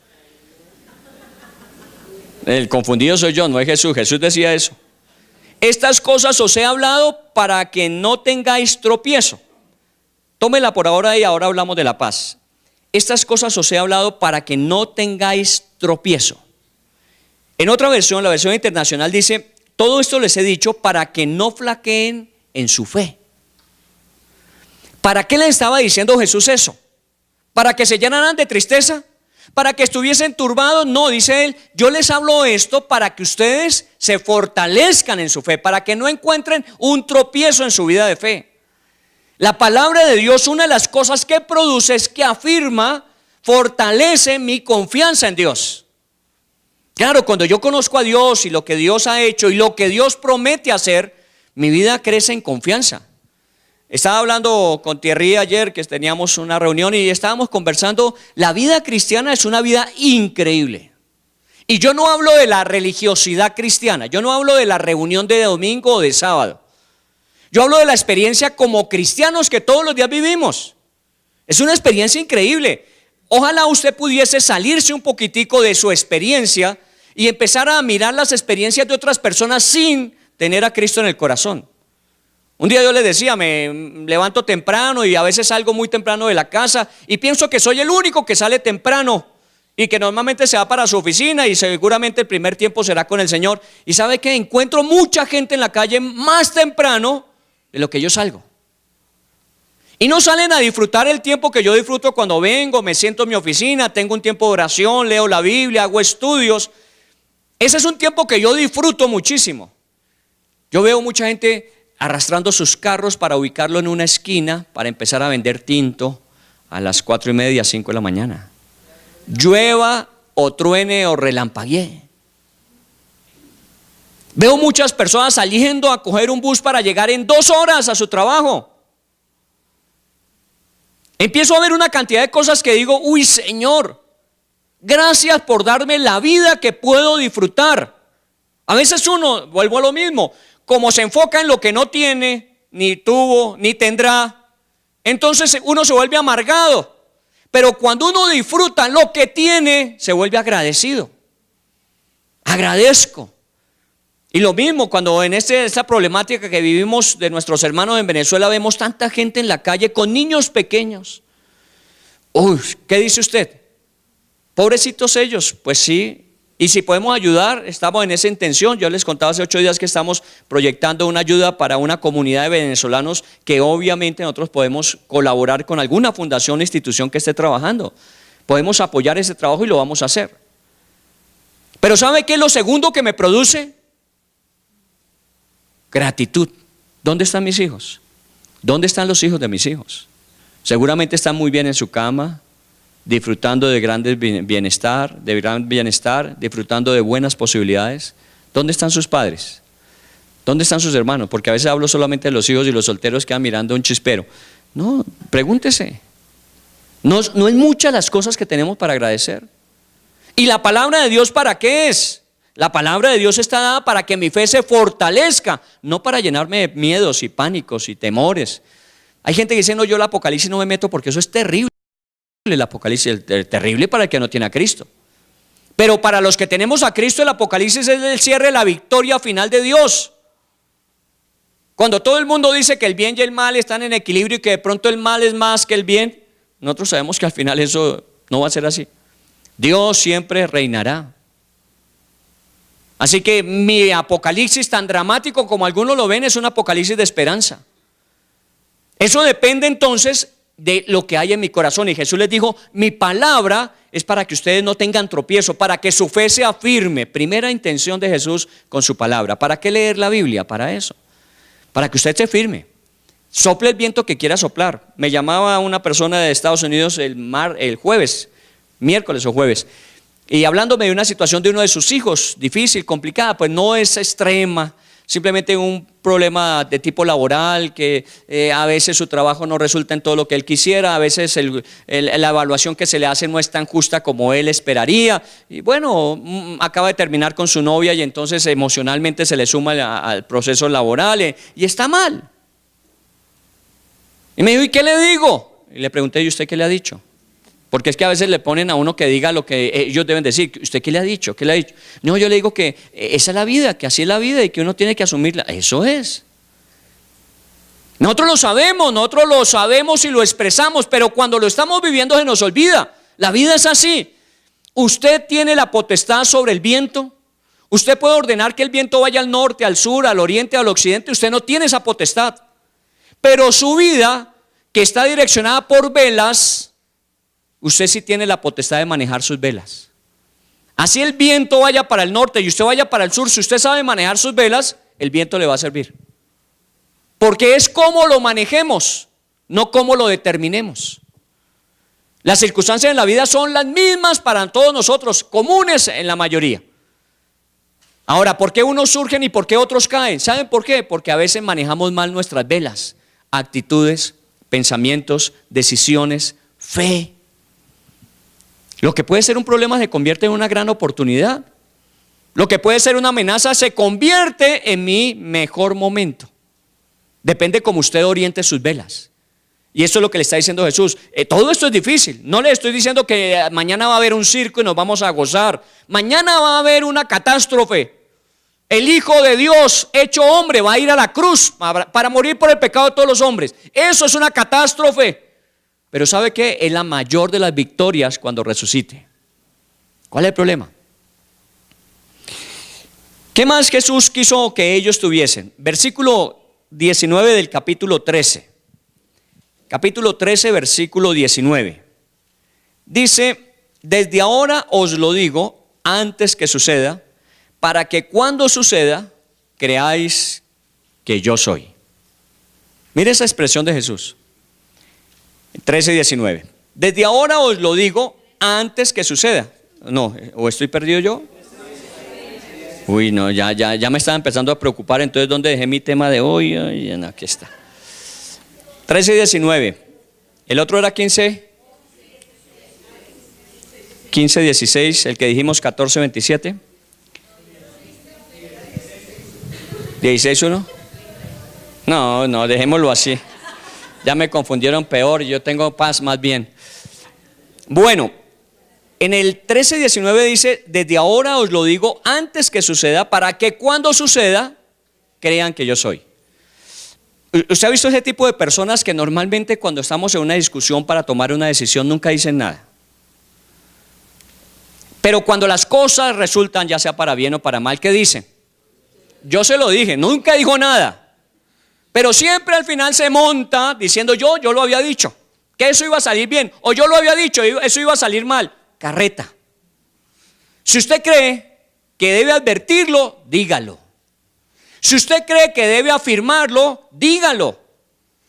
El confundido soy yo, no es Jesús. Jesús decía eso. Estas cosas os he hablado para que no tengáis tropiezo. Tómela por ahora y ahora hablamos de la paz. Estas cosas os he hablado para que no tengáis tropiezo. En otra versión, la versión internacional dice: todo esto les he dicho para que no flaqueen en su fe. ¿Para qué le estaba diciendo Jesús eso? ¿Para que se llenaran de tristeza? ¿Para que estuviesen turbados? No, dice él: yo les hablo esto para que ustedes se fortalezcan en su fe, para que no encuentren un tropiezo en su vida de fe. La palabra de Dios, una de las cosas que produce es que afirma, fortalece mi confianza en Dios. Claro, cuando yo conozco a Dios y lo que Dios ha hecho y lo que Dios promete hacer, mi vida crece en confianza. Estaba hablando con Thierry ayer, que teníamos una reunión y estábamos conversando. La vida cristiana es una vida increíble. Y yo no hablo de la religiosidad cristiana, yo no hablo de la reunión de domingo o de sábado. Yo hablo de la experiencia como cristianos que todos los días vivimos. Es una experiencia increíble. Ojalá usted pudiese salirse un poquitico de su experiencia y empezar a mirar las experiencias de otras personas sin tener a Cristo en el corazón. Un día yo les decía: me levanto temprano y a veces salgo muy temprano de la casa y pienso que soy el único que sale temprano y que normalmente se va para su oficina y seguramente el primer tiempo será con el Señor. Y ¿sabe qué? Encuentro mucha gente en la calle más temprano de lo que yo salgo. Y no salen a disfrutar el tiempo que yo disfruto cuando vengo, me siento en mi oficina, tengo un tiempo de oración, leo la Biblia, hago estudios. Ese es un tiempo que yo disfruto muchísimo. Yo veo mucha gente arrastrando sus carros para ubicarlo en una esquina para empezar a vender tinto a las 4:30, 5 de la mañana. Llueva o truene o relampaguee. Veo muchas personas saliendo a coger un bus para llegar en 2 horas a su trabajo. Empiezo a ver una cantidad de cosas que digo: uy, Señor, gracias por darme la vida que puedo disfrutar. A veces uno, vuelvo a lo mismo, como se enfoca en lo que no tiene, ni tuvo, ni tendrá, entonces uno se vuelve amargado. Pero cuando uno disfruta lo que tiene, se vuelve agradecido. Agradezco. Y lo mismo cuando en esta problemática que vivimos de nuestros hermanos en Venezuela, vemos tanta gente en la calle con niños pequeños. Uy, ¿qué dice usted? Pobrecitos ellos. Pues sí. Y si podemos ayudar, estamos en esa intención. Yo les contaba hace 8 días que estamos proyectando una ayuda para una comunidad de venezolanos que obviamente nosotros podemos colaborar con alguna fundación o institución que esté trabajando. Podemos apoyar ese trabajo y lo vamos a hacer. Pero ¿sabe qué es lo segundo que me produce? Gratitud. ¿Dónde están mis hijos? ¿Dónde están los hijos de mis hijos? Seguramente están muy bien en su cama, disfrutando de gran bienestar, disfrutando de buenas posibilidades. ¿Dónde están sus padres? ¿Dónde están sus hermanos? Porque a veces hablo solamente de los hijos y los solteros quedan mirando un chispero. No, pregúntese. No es muchas las cosas que tenemos para agradecer. ¿Y la palabra de Dios para qué es? La palabra de Dios está dada para que mi fe se fortalezca, no para llenarme de miedos y pánicos y temores. Hay gente que dice, no, yo el Apocalipsis no me meto porque eso es terrible. El Apocalipsis es terrible para el que no tiene a Cristo. Pero para los que tenemos a Cristo, el Apocalipsis es el cierre de la victoria final de Dios. Cuando todo el mundo dice que el bien y el mal están en equilibrio y que de pronto el mal es más que el bien, nosotros sabemos que al final eso no va a ser así. Dios siempre reinará. Así que mi Apocalipsis, tan dramático como algunos lo ven, es un Apocalipsis de esperanza. Eso depende entonces de lo que hay en mi corazón. Y Jesús les dijo, mi palabra es para que ustedes no tengan tropiezo, para que su fe sea firme. Primera intención de Jesús con su palabra. ¿Para qué leer la Biblia? Para eso. Para que usted se firme. Sople el viento que quiera soplar. Me llamaba una persona de Estados Unidos el jueves, miércoles o jueves, y hablándome de una situación de uno de sus hijos, difícil, complicada, pues no es extrema, simplemente un problema de tipo laboral, que a veces su trabajo no resulta en todo lo que él quisiera, a veces la evaluación que se le hace no es tan justa como él esperaría, y bueno, acaba de terminar con su novia y entonces emocionalmente se le suma al proceso laboral y está mal. Y me dijo, ¿y qué le digo? Y le pregunté, ¿y usted qué le ha dicho? Porque es que a veces le ponen a uno que diga lo que ellos deben decir. ¿Usted qué le ha dicho? ¿Qué le ha dicho? No, yo le digo que esa es la vida, que así es la vida y que uno tiene que asumirla. Eso es. Nosotros lo sabemos y lo expresamos, pero cuando lo estamos viviendo se nos olvida. La vida es así. Usted tiene la potestad sobre el viento. Usted puede ordenar que el viento vaya al norte, al sur, al oriente, al occidente. Usted no tiene esa potestad. Pero su vida, que está direccionada por velas, usted sí tiene la potestad de manejar sus velas. Así el viento vaya para el norte y usted vaya para el sur, si usted sabe manejar sus velas, el viento le va a servir. Porque es cómo lo manejemos, no cómo lo determinemos. Las circunstancias en la vida son las mismas para todos nosotros, comunes en la mayoría. Ahora, ¿por qué unos surgen y por qué otros caen? ¿Saben por qué? Porque a veces manejamos mal nuestras velas, actitudes, pensamientos, decisiones, fe. Lo que puede ser un problema se convierte en una gran oportunidad. Lo que puede ser una amenaza se convierte en mi mejor momento. Depende cómo usted oriente sus velas. Y eso es lo que le está diciendo Jesús. Todo esto es difícil. No le estoy diciendo que mañana va a haber un circo y nos vamos a gozar. Mañana va a haber una catástrofe. El Hijo de Dios hecho hombre va a ir a la cruz para morir por el pecado de todos los hombres. Eso es una catástrofe. Pero ¿sabe qué? Es la mayor de las victorias cuando resucite. ¿Cuál es el problema? ¿Qué más Jesús quiso que ellos tuviesen? Versículo 19 del capítulo 13. Capítulo 13, versículo 19. Dice, desde ahora os lo digo antes que suceda, para que cuando suceda, creáis que yo soy. Mire esa expresión de Jesús. 13:19. Desde ahora os lo digo antes que suceda. No, ¿o estoy perdido yo? Uy, no, ya me estaba empezando a preocupar. Entonces, ¿dónde dejé mi tema de hoy? Ay, no, aquí está. 13:19. El otro era 15:16. El que dijimos 14:27. 16:1. No, dejémoslo así. Ya me confundieron peor, yo tengo paz más bien. Bueno, en el 13:19 dice, desde ahora os lo digo antes que suceda, para que cuando suceda, crean que yo soy. ¿Usted ha visto ese tipo de personas que normalmente cuando estamos en una discusión para tomar una decisión nunca dicen nada? Pero cuando las cosas resultan, ya sea para bien o para mal, ¿qué dicen? Yo se lo dije, nunca dijo nada. Pero siempre al final se monta diciendo yo lo había dicho, que eso iba a salir bien. O yo lo había dicho, eso iba a salir mal. Carreta. Si usted cree que debe advertirlo, dígalo. Si usted cree que debe afirmarlo, dígalo.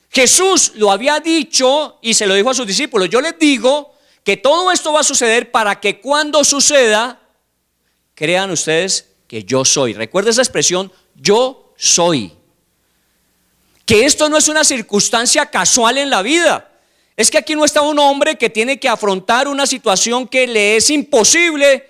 Jesús lo había dicho y se lo dijo a sus discípulos. Yo les digo que todo esto va a suceder para que cuando suceda, crean ustedes que yo soy. Recuerda esa expresión, yo soy. Que esto no es una circunstancia casual en la vida. Es que aquí no está un hombre que tiene que afrontar una situación que le es imposible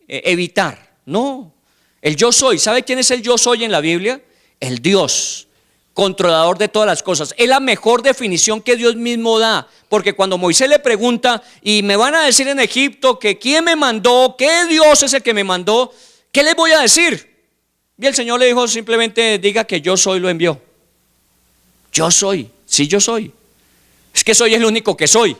evitar. No. El yo soy, ¿sabe quién es el yo soy en la Biblia? El Dios, controlador de todas las cosas. Es la mejor definición que Dios mismo da, porque cuando Moisés le pregunta, y me van a decir en Egipto que quién me mandó, qué Dios es el que me mandó, ¿qué les voy a decir? Y el Señor le dijo simplemente, diga que yo soy, lo envió. Yo soy, sí yo soy. Es que soy el único que soy.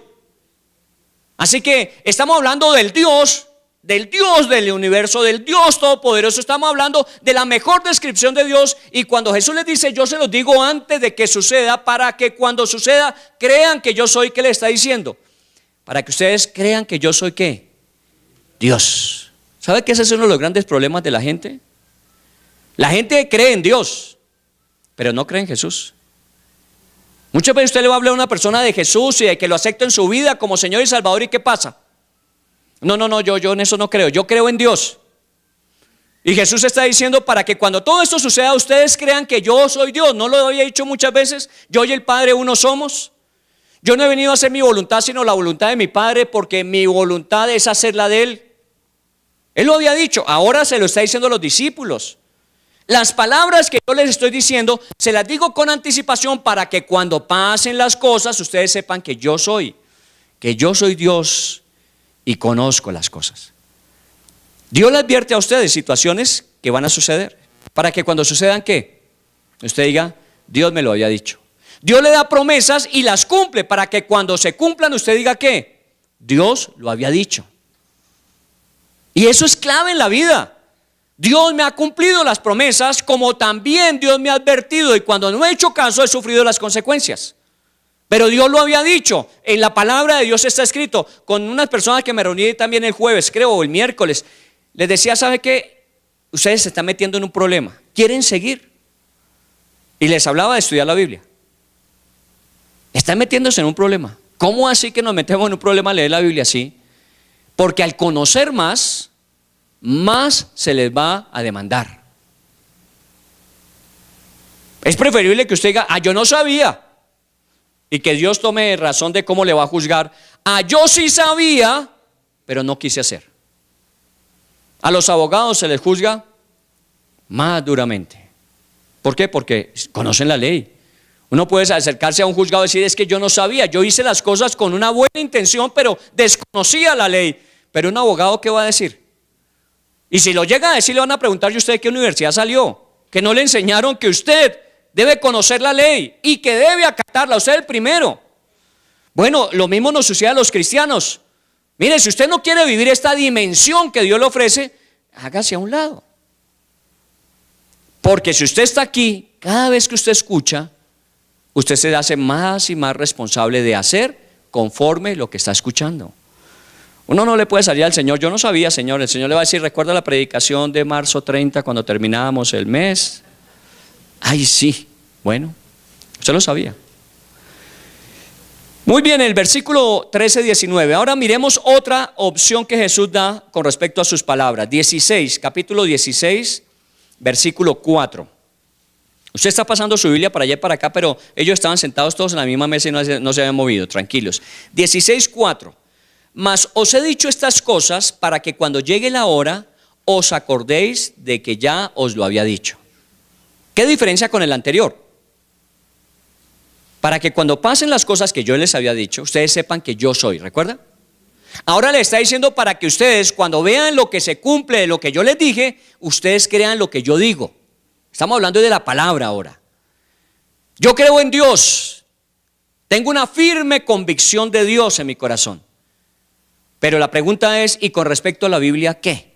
Así que estamos hablando del Dios del universo, del Dios todopoderoso. Estamos hablando de la mejor descripción de Dios. Y cuando Jesús les dice, yo se los digo antes de que suceda, para que cuando suceda crean que yo soy, ¿qué le está diciendo? Para que ustedes crean que yo soy ¿qué? Dios. ¿Sabe que ese es uno de los grandes problemas de la gente? La gente cree en Dios, pero no cree en Jesús. Muchas veces usted le va a hablar a una persona de Jesús y de que lo acepta en su vida como Señor y Salvador, ¿y qué pasa? No, yo en eso no creo, yo creo en Dios. Y Jesús está diciendo para que cuando todo esto suceda ustedes crean que yo soy Dios. ¿No lo había dicho muchas veces? Yo y el Padre uno somos. Yo no he venido a hacer mi voluntad sino la voluntad de mi Padre, porque mi voluntad es hacer la de Él. Él lo había dicho, ahora se lo está diciendo a los discípulos. Las palabras que yo les estoy diciendo se las digo con anticipación para que cuando pasen las cosas ustedes sepan que yo soy Dios y conozco las cosas. Dios le advierte a ustedes situaciones que van a suceder para que cuando sucedan ¿qué? Usted diga, Dios me lo había dicho. Dios le da promesas y las cumple para que cuando se cumplan usted diga ¿qué? Dios lo había dicho. Y eso es clave en la vida. Dios me ha cumplido las promesas, como también Dios me ha advertido, y cuando no he hecho caso he sufrido las consecuencias. Pero Dios lo había dicho. En la palabra de Dios está escrito. Con unas personas que me reuní también el jueves, creo, o el miércoles, les decía, ¿sabe qué? Ustedes se están metiendo en un problema. ¿Quieren seguir? Y les hablaba de estudiar la Biblia. Están metiéndose en un problema. ¿Cómo así que nos metemos en un problema a leer la Biblia así? Porque al conocer más se les va a demandar. Es preferible que usted diga, yo no sabía, y que Dios tome razón de cómo le va a juzgar. Yo sí sabía, pero no quise hacer. A los abogados se les juzga más duramente. ¿Por qué? Porque conocen la ley. Uno puede acercarse a un juzgado y decir, es que yo no sabía, yo hice las cosas con una buena intención, pero desconocía la ley. Pero un abogado, ¿qué va a decir? Y si lo llega a decir, le van a preguntar, ¿y usted de qué universidad salió? Que no le enseñaron que usted debe conocer la ley y que debe acatarla, usted el primero. Bueno, lo mismo nos sucede a los cristianos. Mire, si usted no quiere vivir esta dimensión que Dios le ofrece, hágase a un lado. Porque si usted está aquí, cada vez que usted escucha, usted se hace más y más responsable de hacer conforme lo que está escuchando. Uno no le puede salir al Señor, yo no sabía, Señor. El Señor le va a decir, ¿recuerda la predicación de marzo 30 cuando terminábamos el mes? Ay, sí, bueno, usted lo sabía. Muy bien, el versículo 13-19. Ahora miremos otra opción que Jesús da con respecto a sus palabras. Capítulo 16, versículo 4. Usted está pasando su Biblia para allá y para acá, pero ellos estaban sentados todos en la misma mesa y no se habían movido, tranquilos. 16:4. Mas os he dicho estas cosas para que cuando llegue la hora os acordéis de que ya os lo había dicho. ¿Qué diferencia con el anterior? para que cuando pasen las cosas que yo les había dicho, ustedes sepan que yo soy, ¿recuerda? Ahora le está diciendo para que ustedes, cuando vean lo que se cumple de lo que yo les dije, ustedes crean lo que yo digo. Estamos hablando de la palabra ahora. Yo creo en Dios, tengo una firme convicción de Dios en mi corazón. Pero la pregunta es, ¿y con respecto a la Biblia qué?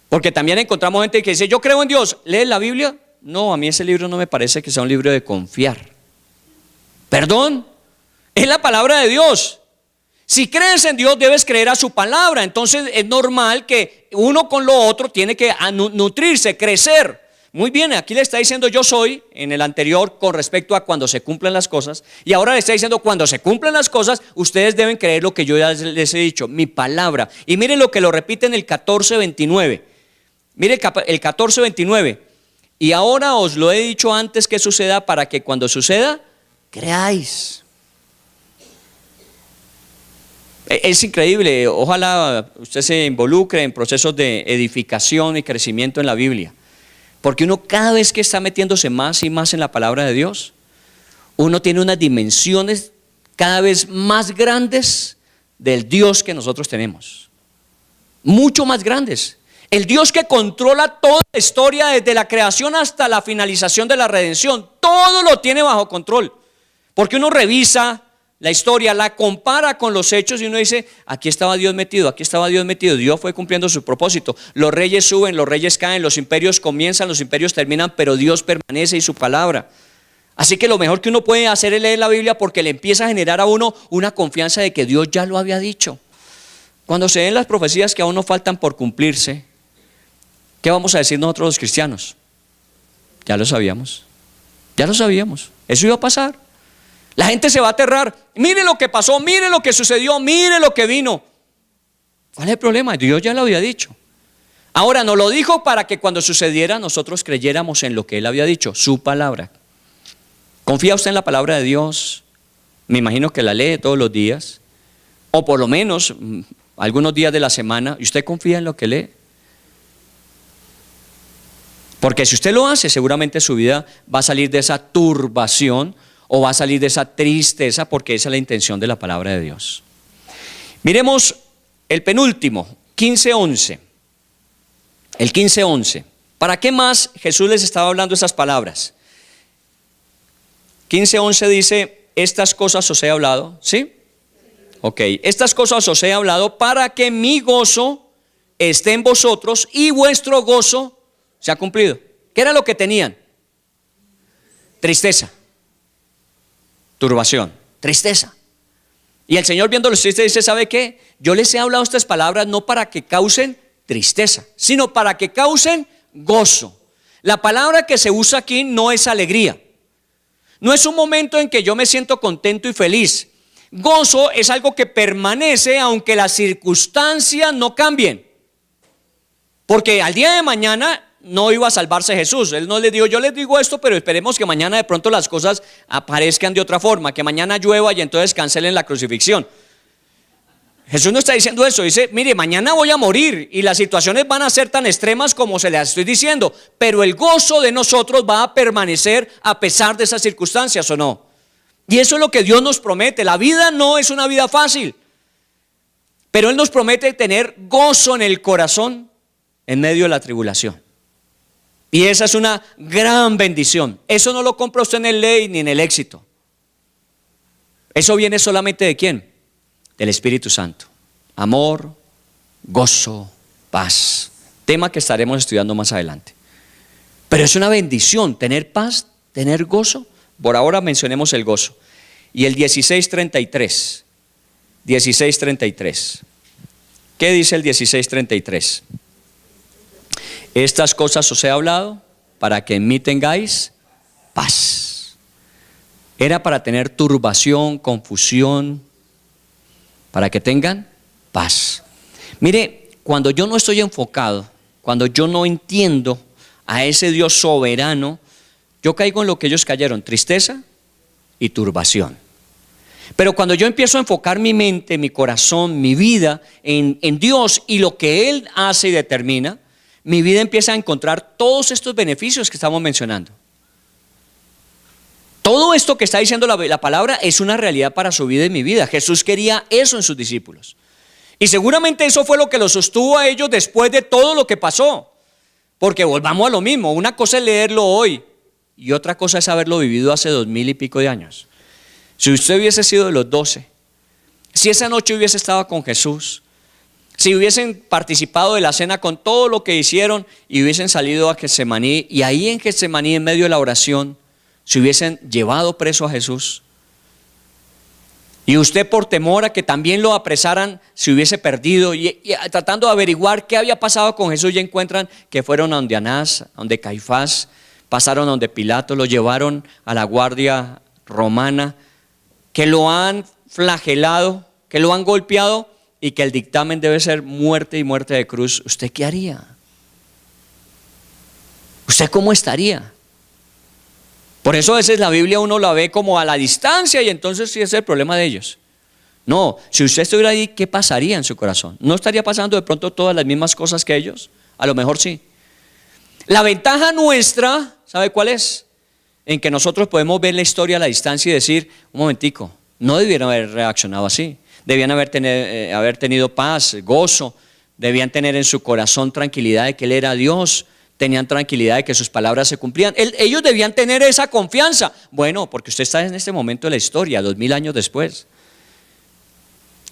Porque también encontramos gente que dice, yo creo en Dios, ¿lees la Biblia? No, a mí ese libro no me parece que sea un libro de confiar. Perdón, es la palabra de Dios. Si crees en Dios, debes creer a su palabra. Entonces es normal que uno con lo otro tiene que nutrirse, crecer. Muy bien, aquí le está diciendo yo soy en el anterior con respecto a cuando se cumplen las cosas. Y ahora le está diciendo cuando se cumplen las cosas, ustedes deben creer lo que yo ya les he dicho, mi palabra. Y miren lo que lo repite en el 14:29. Mire el 14:29. Y ahora os lo he dicho antes que suceda para que cuando suceda, creáis. Es increíble, ojalá usted se involucre en procesos de edificación y crecimiento en la Biblia. Porque uno cada vez que está metiéndose más y más en la palabra de Dios, uno tiene unas dimensiones cada vez más grandes del Dios que nosotros tenemos. Mucho más grandes. El Dios que controla toda la historia desde la creación hasta la finalización de la redención. Todo lo tiene bajo control. Porque uno revisa la historia, la compara con los hechos y uno dice, aquí estaba Dios metido, aquí estaba Dios metido. Dios fue cumpliendo su propósito. Los reyes suben, los reyes caen, los imperios comienzan, los imperios terminan, pero Dios permanece y su palabra. Así que lo mejor que uno puede hacer es leer la Biblia porque le empieza a generar a uno una confianza de que Dios ya lo había dicho. Cuando se den las profecías que aún no faltan por cumplirse, ¿qué vamos a decir nosotros los cristianos? Ya lo sabíamos, eso iba a pasar. La gente se va a aterrar, mire lo que pasó, mire lo que sucedió, mire lo que vino. ¿Cuál es el problema? Dios ya lo había dicho. Ahora nos lo dijo para que cuando sucediera nosotros creyéramos en lo que Él había dicho, su palabra. ¿Confía usted en la palabra de Dios? Me imagino que la lee todos los días, o por lo menos algunos días de la semana. ¿Y usted confía en lo que lee? Porque si usted lo hace, seguramente su vida va a salir de esa turbación o va a salir de esa tristeza, porque esa es la intención de la palabra de Dios. Miremos el penúltimo, 15:11. El 15:11. ¿Para qué más Jesús les estaba hablando esas palabras? 15:11 dice, estas cosas os he hablado, ¿sí? Ok, estas cosas os he hablado para que mi gozo esté en vosotros y vuestro gozo se ha cumplido. ¿Qué era lo que tenían? Tristeza, turbación, tristeza. Y el Señor viéndolos tristes dice, ¿sabe qué? Yo les he hablado estas palabras no para que causen tristeza, sino para que causen gozo. La palabra que se usa aquí no es alegría. No es un momento en que yo me siento contento y feliz. Gozo es algo que permanece aunque las circunstancias no cambien. Porque al día de mañana no iba a salvarse Jesús. Él no les dijo, yo les digo esto, pero esperemos que mañana de pronto las cosas aparezcan de otra forma, que mañana llueva y entonces cancelen la crucifixión. Jesús no está diciendo eso, dice, mire, mañana voy a morir y las situaciones van a ser tan extremas como se las estoy diciendo, pero el gozo de nosotros va a permanecer a pesar de esas circunstancias, ¿o no? Y eso es lo que Dios nos promete. La vida no es una vida fácil, pero Él nos promete tener gozo en el corazón en medio de la tribulación. Y esa es una gran bendición. Eso no lo compra usted en el ley ni en el éxito. Eso viene solamente ¿de quién? Del Espíritu Santo. Amor, gozo, paz. Tema que estaremos estudiando más adelante. Pero es una bendición tener paz, tener gozo. Por ahora mencionemos el gozo. Y el 16:33. 16:33. ¿Qué dice el 16:33? Estas cosas os he hablado para que en mí tengáis paz. Era para tener turbación, confusión, para que tengan paz. Mire, cuando yo no estoy enfocado, cuando yo no entiendo a ese Dios soberano, yo caigo en lo que ellos cayeron, tristeza y turbación. Pero cuando yo empiezo a enfocar mi mente, mi corazón, mi vida en Dios y lo que Él hace y determina, mi vida empieza a encontrar todos estos beneficios que estamos mencionando. Todo esto que está diciendo la palabra es una realidad para su vida y mi vida. Jesús quería eso en sus discípulos. Y seguramente eso fue lo que los sostuvo a ellos después de todo lo que pasó. Porque volvamos a lo mismo, una cosa es leerlo hoy y otra cosa es haberlo vivido hace 2000 y pico de años. Si usted hubiese sido de los 12, si esa noche hubiese estado con Jesús, si hubiesen participado de la cena con todo lo que hicieron y hubiesen salido a Getsemaní, y ahí en Getsemaní, en medio de la oración, se hubiesen llevado preso a Jesús, y usted por temor a que también lo apresaran se hubiese perdido y tratando de averiguar qué había pasado con Jesús, ya encuentran que fueron a donde Anás, a donde Caifás, pasaron a donde Pilato, lo llevaron a la guardia romana, que lo han flagelado, que lo han golpeado y que el dictamen debe ser muerte y muerte de cruz. ¿Usted qué haría? ¿Usted cómo estaría? Por eso a veces la Biblia uno la ve como a la distancia y entonces sí es el problema de ellos. No, si usted estuviera ahí, ¿qué pasaría en su corazón? ¿No estaría pasando de pronto todas las mismas cosas que ellos? A lo mejor sí. La ventaja nuestra, ¿sabe cuál es? En que nosotros podemos ver la historia a la distancia y decir, un momentico, no debieron haber reaccionado así. Debían haber tenido paz, gozo, debían tener en su corazón tranquilidad de que Él era Dios. Tenían tranquilidad de que sus palabras se cumplían. Ellos debían tener esa confianza. Bueno, porque usted está en este momento de la historia, 2000 años después.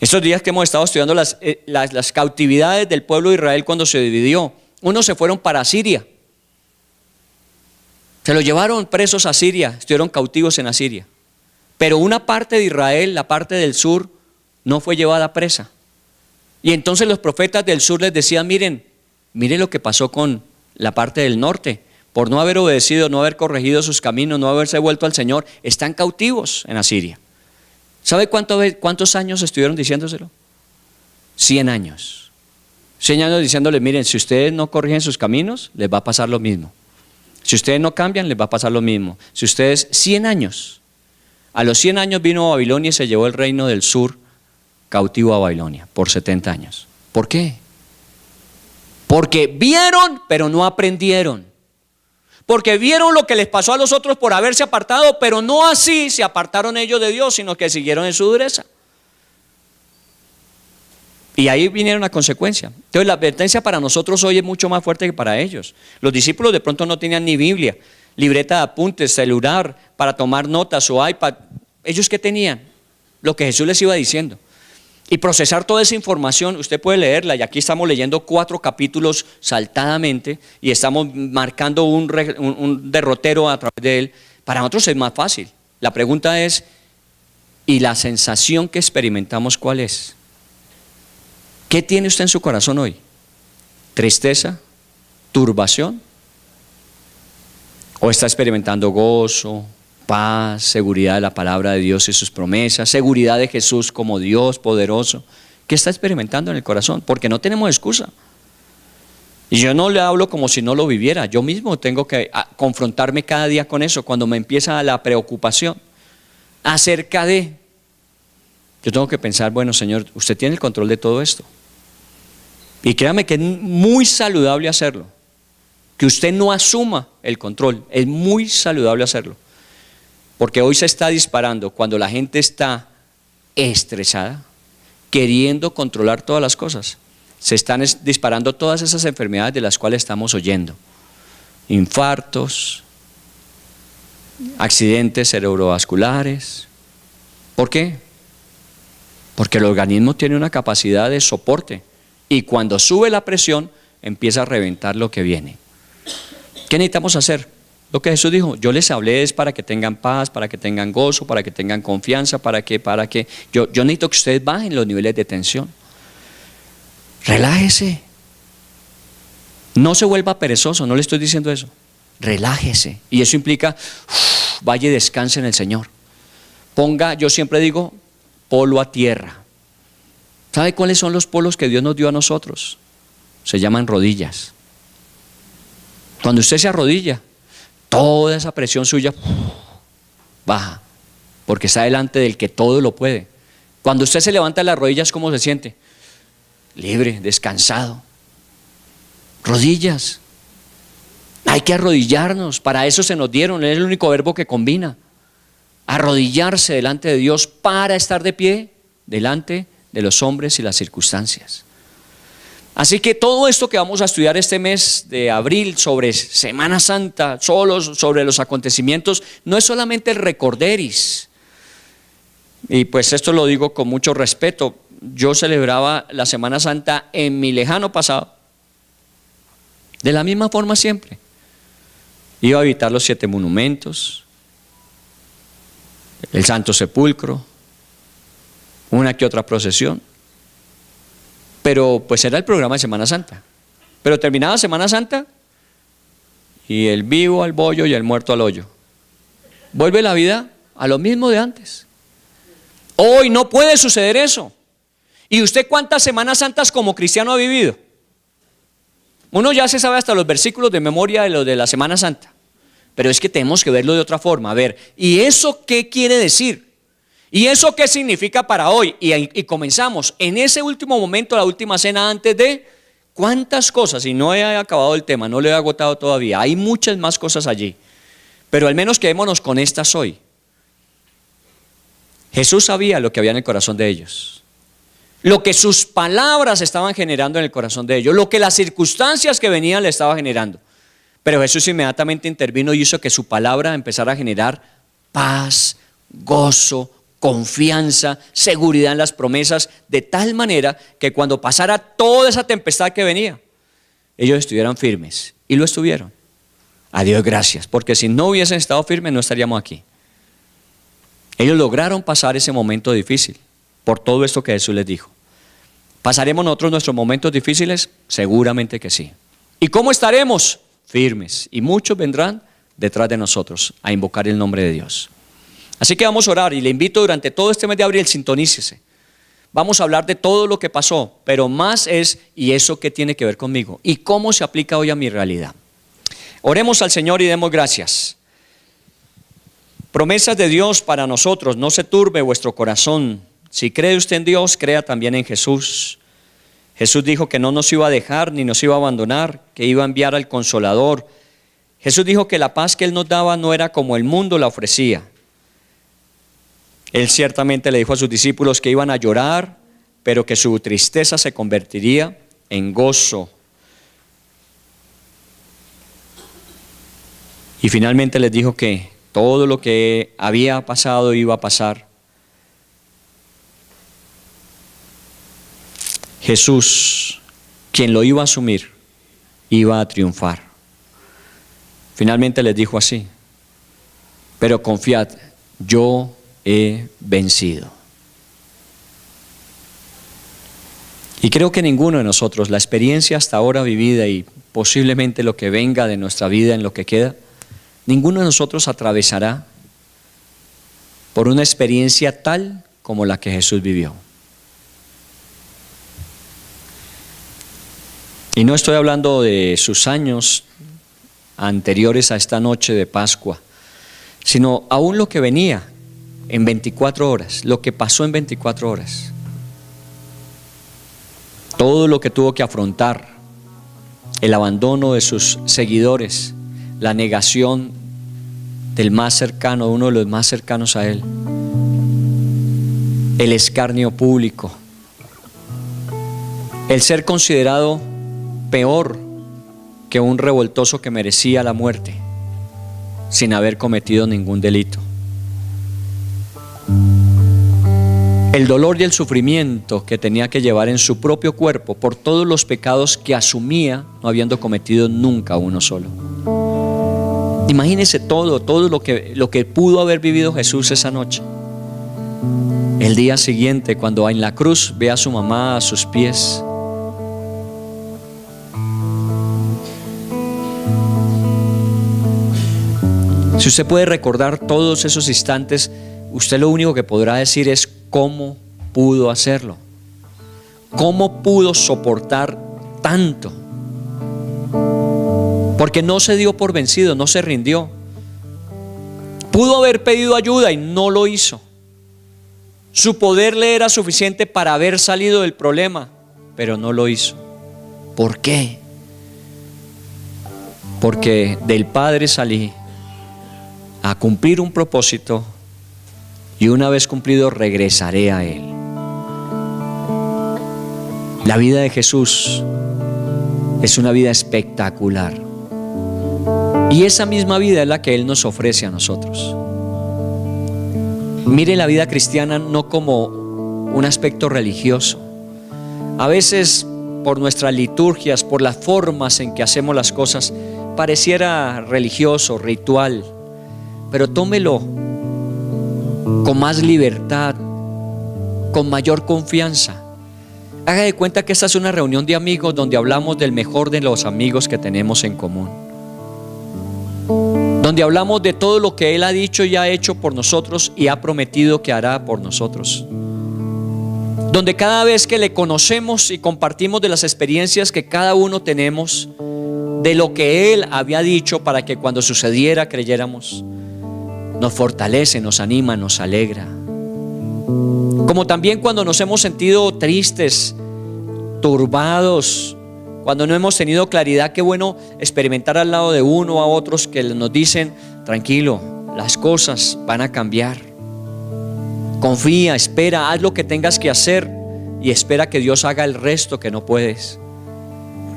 Estos días que hemos estado estudiando las cautividades del pueblo de Israel cuando se dividió, unos se fueron para Asiria. Se los llevaron presos a Siria, estuvieron cautivos en Asiria. Pero una parte de Israel, la parte del sur, no fue llevada presa. Y entonces los profetas del sur les decían, miren lo que pasó con la parte del norte, por no haber obedecido, no haber corregido sus caminos, no haberse vuelto al Señor, están cautivos en Asiria. ¿Sabe cuántos años estuvieron diciéndoselo? 100 años. 100 años diciéndoles, miren, si ustedes no corrigen sus caminos, les va a pasar lo mismo. Si ustedes no cambian, les va a pasar lo mismo. Si ustedes, 100 años. A los 100 años vino Babilonia y se llevó el reino del sur cautivo a Babilonia por 70 años. ¿Por qué? Porque vieron, pero no aprendieron. Porque vieron lo que les pasó a los otros por haberse apartado, pero no así se apartaron ellos de Dios, sino que siguieron en su dureza. Y ahí vinieron las consecuencias. Entonces la advertencia para nosotros hoy es mucho más fuerte que para ellos. Los discípulos de pronto no tenían ni Biblia, libreta de apuntes, celular para tomar notas o iPad. ¿Ellos qué tenían? Lo que Jesús les iba diciendo. Y procesar toda esa información, usted puede leerla, y aquí estamos leyendo 4 capítulos saltadamente y estamos marcando un derrotero a través de él. Para nosotros es más fácil. La pregunta es, ¿y la sensación que experimentamos cuál es? ¿Qué tiene usted en su corazón hoy? ¿Tristeza? ¿Turbación? ¿O está experimentando gozo, paz, seguridad de la palabra de Dios y sus promesas, seguridad de Jesús como Dios poderoso? ¿Qué está experimentando en el corazón? Porque no tenemos excusa. Y yo no le hablo como si no lo viviera. Yo mismo tengo que confrontarme cada día con eso. Cuando me empieza la preocupación acerca de, yo tengo que pensar, bueno, Señor, usted tiene el control de todo esto. Y créame que es muy saludable hacerlo. Que usted no asuma el control, es muy saludable hacerlo. Porque hoy se está disparando cuando la gente está estresada, queriendo controlar todas las cosas. Se están disparando todas esas enfermedades de las cuales estamos oyendo. Infartos, accidentes cerebrovasculares. ¿Por qué? Porque el organismo tiene una capacidad de soporte y cuando sube la presión empieza a reventar lo que viene. ¿Qué necesitamos hacer? Lo que Jesús dijo, yo les hablé es para que tengan paz, para que tengan gozo, para que tengan confianza, para que yo necesito que ustedes bajen los niveles de tensión. Relájese. No se vuelva perezoso, no le estoy diciendo eso. Relájese. Y eso implica, vaya y descanse en el Señor. Ponga, yo siempre digo, polo a tierra. ¿Sabe cuáles son los polos que Dios nos dio a nosotros? Se llaman rodillas. Cuando usted se arrodilla, toda esa presión suya baja, porque está delante del que todo lo puede. Cuando usted se levanta las rodillas, ¿cómo se siente? Libre, descansado. Rodillas. Hay que arrodillarnos, para eso se nos dieron, es el único verbo que combina. arrodillarse delante de Dios para estar de pie delante de los hombres y las circunstancias. Así que todo esto que vamos a estudiar este mes de abril sobre Semana Santa, solo sobre los acontecimientos, no es solamente el recorderis. Y pues esto lo digo con mucho respeto. Yo celebraba la Semana Santa en mi lejano pasado, de la misma forma siempre. Iba a visitar los 7 monumentos, el Santo Sepulcro, una que otra procesión. Pero pues era el programa de Semana Santa. Pero terminaba Semana Santa y el vivo al bollo y el muerto al hoyo. Vuelve la vida a lo mismo de antes. Hoy no puede suceder eso. ¿Y usted cuántas Semanas Santas como cristiano ha vivido? Uno ya se sabe hasta los versículos de memoria de los de la Semana Santa. Pero es que tenemos que verlo de otra forma. A ver, ¿y eso qué quiere decir? ¿Y eso qué significa para hoy? Y comenzamos en ese último momento, la última cena antes de cuántas cosas, y no he acabado el tema, no lo he agotado todavía, hay muchas más cosas allí, pero al menos quedémonos con estas hoy. Jesús sabía lo que había en el corazón de ellos, lo que sus palabras estaban generando en el corazón de ellos, lo que las circunstancias que venían le estaban generando, pero Jesús inmediatamente intervino y hizo que su palabra empezara a generar paz, gozo, confianza, seguridad en las promesas, de tal manera que cuando pasara toda esa tempestad que venía, ellos estuvieran firmes, y lo estuvieron. A Dios gracias, porque si no hubiesen estado firmes no estaríamos aquí. Ellos lograron pasar ese momento difícil por todo esto que Jesús les dijo. ¿Pasaremos nosotros nuestros momentos difíciles? Seguramente que sí. ¿Y cómo estaremos? Firmes, y muchos vendrán detrás de nosotros a invocar el nombre de Dios. Así que vamos a orar y le invito durante todo este mes de abril, sintonícese. Vamos a hablar de todo lo que pasó, pero más es, ¿y eso qué tiene que ver conmigo? ¿Y cómo se aplica hoy a mi realidad? Oremos al Señor y demos gracias. Promesas de Dios para nosotros, no se turbe vuestro corazón. Si cree usted en Dios, crea también en Jesús. Jesús dijo que no nos iba a dejar ni nos iba a abandonar, que iba a enviar al Consolador. Jesús dijo que la paz que Él nos daba no era como el mundo la ofrecía. Él ciertamente le dijo a sus discípulos que iban a llorar, pero que su tristeza se convertiría en gozo. Y finalmente les dijo que todo lo que había pasado iba a pasar. Jesús, quien lo iba a asumir, iba a triunfar. Finalmente les dijo así: pero confiad, yo he vencido. Y creo que ninguno de nosotros, la experiencia hasta ahora vivida y posiblemente lo que venga de nuestra vida en lo que queda, ninguno de nosotros atravesará por una experiencia tal como la que Jesús vivió. Y no estoy hablando de sus años anteriores a esta noche de Pascua, sino aún lo que venía en 24 horas, lo que pasó en 24 horas. Todo lo que tuvo que afrontar, el abandono de sus seguidores, la negación del más cercano, de uno de los más cercanos a él, el escarnio público, el ser considerado peor que un revoltoso que merecía la muerte sin haber cometido ningún delito. El dolor y el sufrimiento que tenía que llevar en su propio cuerpo por todos los pecados que asumía, no habiendo cometido nunca uno solo. Imagínese todo lo que pudo haber vivido Jesús esa noche. El día siguiente, cuando en la cruz ve a su mamá a sus pies, si usted puede recordar todos esos instantes, usted lo único que podrá decir es cómo pudo hacerlo, cómo pudo soportar tanto, porque no se dio por vencido, no se rindió. Pudo haber pedido ayuda y no lo hizo. Su poder le era suficiente para haber salido del problema, pero no lo hizo. ¿Por qué? Porque del Padre salí a cumplir un propósito y una vez cumplido regresaré a Él. La vida de Jesús es una vida espectacular, y esa misma vida es la que Él nos ofrece a nosotros. Mire la vida cristiana no como un aspecto religioso. A veces, por nuestras liturgias, por las formas en que hacemos las cosas, pareciera religioso, ritual, pero tómelo con más libertad, con mayor confianza. Haga de cuenta que esta es una reunión de amigos donde hablamos del mejor de los amigos que tenemos en común, donde hablamos de todo lo que Él ha dicho y ha hecho por nosotros y ha prometido que hará por nosotros, donde cada vez que le conocemos y compartimos de las experiencias que cada uno tenemos, de lo que Él había dicho para que cuando sucediera creyéramos, nos fortalece, nos anima, nos alegra. Como también cuando nos hemos sentido tristes, turbados, cuando no hemos tenido claridad, qué bueno experimentar al lado de uno o a otros que nos dicen: tranquilo, las cosas van a cambiar. Confía, espera, haz lo que tengas que hacer y espera que Dios haga el resto que no puedes.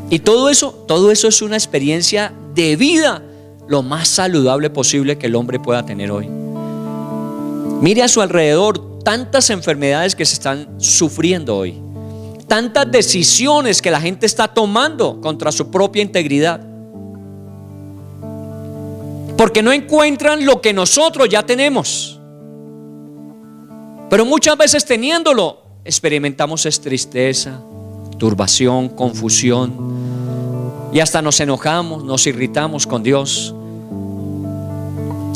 Y todo eso es una experiencia de vida lo más saludable posible que el hombre pueda tener hoy. Mire a su alrededor tantas enfermedades que se están sufriendo hoy, tantas decisiones que la gente está tomando contra su propia integridad, porque no encuentran lo que nosotros ya tenemos. Pero muchas veces teniéndolo, experimentamos tristeza, turbación, confusión, y hasta nos enojamos, nos irritamos con Dios,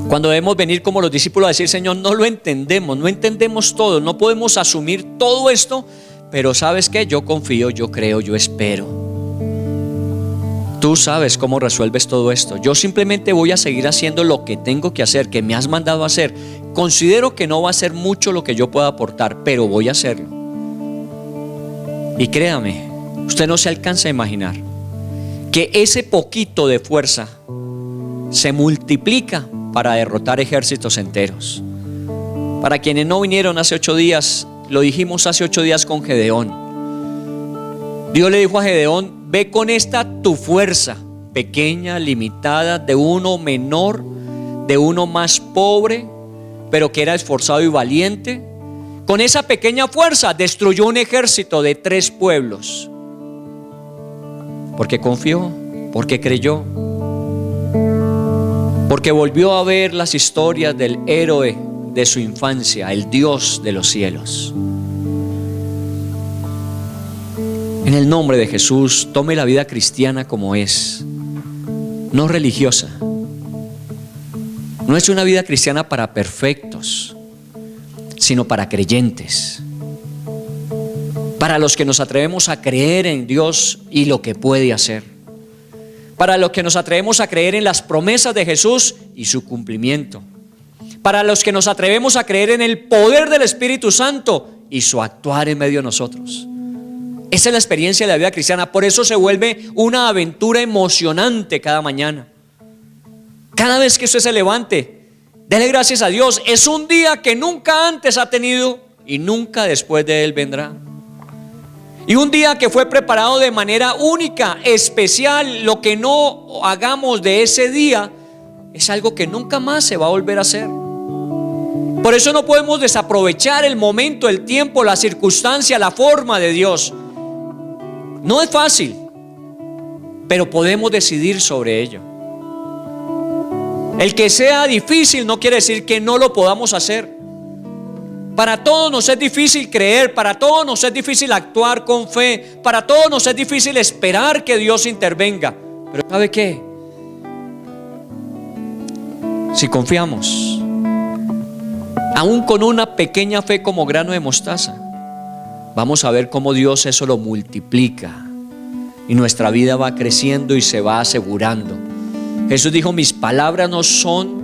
cuando debemos venir como los discípulos a decir: Señor, no lo entendemos, no entendemos todo, no podemos asumir todo esto, pero ¿sabes qué? Yo confío, yo creo, yo espero. Tú sabes cómo resuelves todo esto. Yo simplemente voy a seguir haciendo lo que tengo que hacer, que me has mandado a hacer. Considero que no va a ser mucho lo que yo pueda aportar, pero voy a hacerlo. Y créame, usted no se alcanza a imaginar que ese poquito de fuerza se multiplica para derrotar ejércitos enteros. Para quienes no vinieron hace 8 días, lo dijimos hace 8 días con Gedeón. Dios le dijo a Gedeón: ve con esta tu fuerza, pequeña, limitada, de uno menor, de uno más pobre, pero que era esforzado y valiente. Con esa pequeña fuerza destruyó un ejército de 3 pueblos. Porque confió, porque creyó, porque volvió a ver las historias del héroe de su infancia, el Dios de los cielos. En el nombre de Jesús, tome la vida cristiana como es, no religiosa. No es una vida cristiana para perfectos, sino para creyentes, para los que nos atrevemos a creer en Dios y lo que puede hacer, para los que nos atrevemos a creer en las promesas de Jesús y su cumplimiento, para los que nos atrevemos a creer en el poder del Espíritu Santo y su actuar en medio de nosotros. Esa es la experiencia de la vida cristiana. Por eso se vuelve una aventura emocionante cada mañana. Cada vez que usted se levante, dele gracias a Dios. Es un día que nunca antes ha tenido y nunca después de él vendrá. Y un día que fue preparado de manera única, especial. Lo que no hagamos de ese día es algo que nunca más se va a volver a hacer. Por eso no podemos desaprovechar el momento, el tiempo, la circunstancia, la forma de Dios. No es fácil, pero podemos decidir sobre ello. El que sea difícil no quiere decir que no lo podamos hacer. Para todos nos es difícil creer, para todos nos es difícil actuar con fe, para todos nos es difícil esperar que Dios intervenga. Pero ¿sabe qué? Si confiamos, aún con una pequeña fe como grano de mostaza, vamos a ver cómo Dios eso lo multiplica y nuestra vida va creciendo y se va asegurando. Jesús dijo: mis palabras no son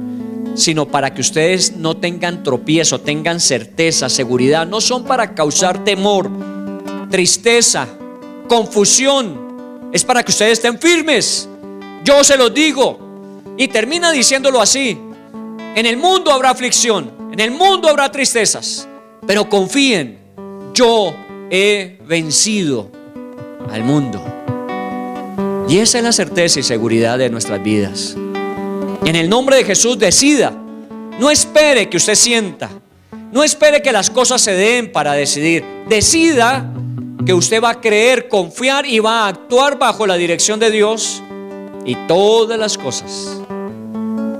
sino para que ustedes no tengan tropiezo, tengan certeza, seguridad. No son para causar temor, tristeza, confusión. Es para que ustedes estén firmes. Yo se los digo. Y termina diciéndolo así: en el mundo habrá aflicción. En el mundo habrá tristezas, pero confíen, yo he vencido al mundo. Y esa es la certeza y seguridad de nuestras vidas. En el nombre de Jesús, decida. No espere que usted sienta. No espere que las cosas se den para decidir. Decida que usted va a creer, confiar y va a actuar bajo la dirección de Dios. Y todas las cosas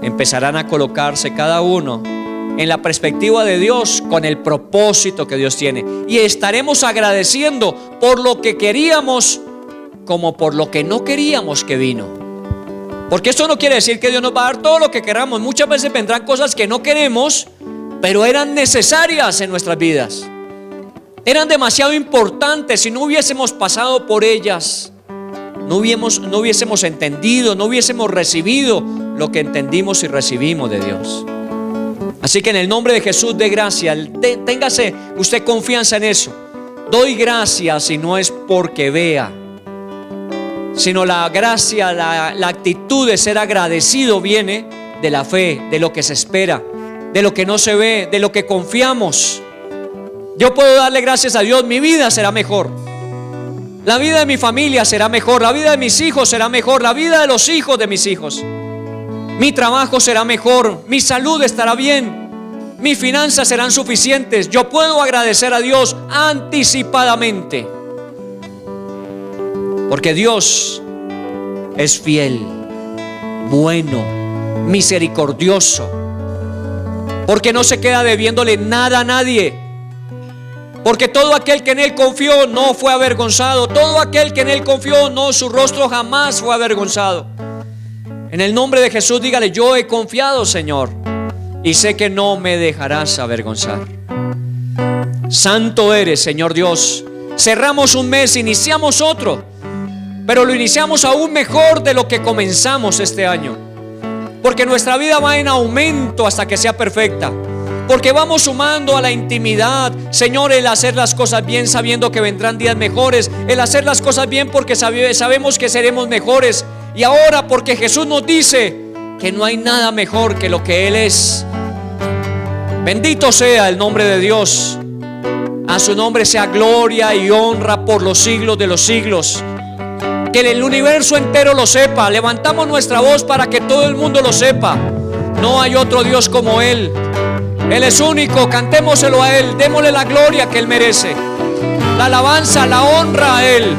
empezarán a colocarse cada uno en la perspectiva de Dios, con el propósito que Dios tiene. Y estaremos agradeciendo por lo que queríamos como por lo que no queríamos que vino. Porque esto no quiere decir que Dios nos va a dar todo lo que queramos. Muchas veces vendrán cosas que no queremos, pero eran necesarias en nuestras vidas. Eran demasiado importantes. Si no hubiésemos pasado por ellas, no hubiésemos entendido, no hubiésemos recibido lo que entendimos y recibimos de Dios. Así que en el nombre de Jesús, dé gracia. Téngase usted confianza en eso. Doy gracias y no es porque vea, sino la gracia, la actitud de ser agradecido viene de la fe, de lo que se espera, de lo que no se ve, de lo que confiamos. Yo puedo darle gracias a Dios. Mi vida será mejor, la vida de mi familia será mejor, la vida de mis hijos será mejor, la vida de los hijos de mis hijos. Mi trabajo será mejor, mi salud estará bien, mis finanzas serán suficientes. Yo puedo agradecer a Dios anticipadamente, porque Dios es fiel, bueno, misericordioso, porque no se queda debiéndole nada a nadie, porque todo aquel que en Él confió no fue avergonzado. Todo aquel que en Él confió, no, su rostro jamás fue avergonzado. En el nombre de Jesús, dígale: yo he confiado, Señor, y sé que no me dejarás avergonzar. Santo eres, Señor Dios. Cerramos un mes, iniciamos otro, pero lo iniciamos aún mejor de lo que comenzamos este año, porque nuestra vida va en aumento hasta que sea perfecta, porque vamos sumando a la intimidad, Señor, el hacer las cosas bien sabiendo que vendrán días mejores, el hacer las cosas bien porque sabemos que seremos mejores. Y ahora porque Jesús nos dice que no hay nada mejor que lo que Él es. Bendito sea el nombre de Dios. A su nombre sea gloria y honra por los siglos de los siglos. Que el universo entero lo sepa. Levantamos nuestra voz para que todo el mundo lo sepa. No hay otro Dios como Él. Él es único. Cantémoselo a Él. Démosle la gloria que Él merece, la alabanza, la honra a Él.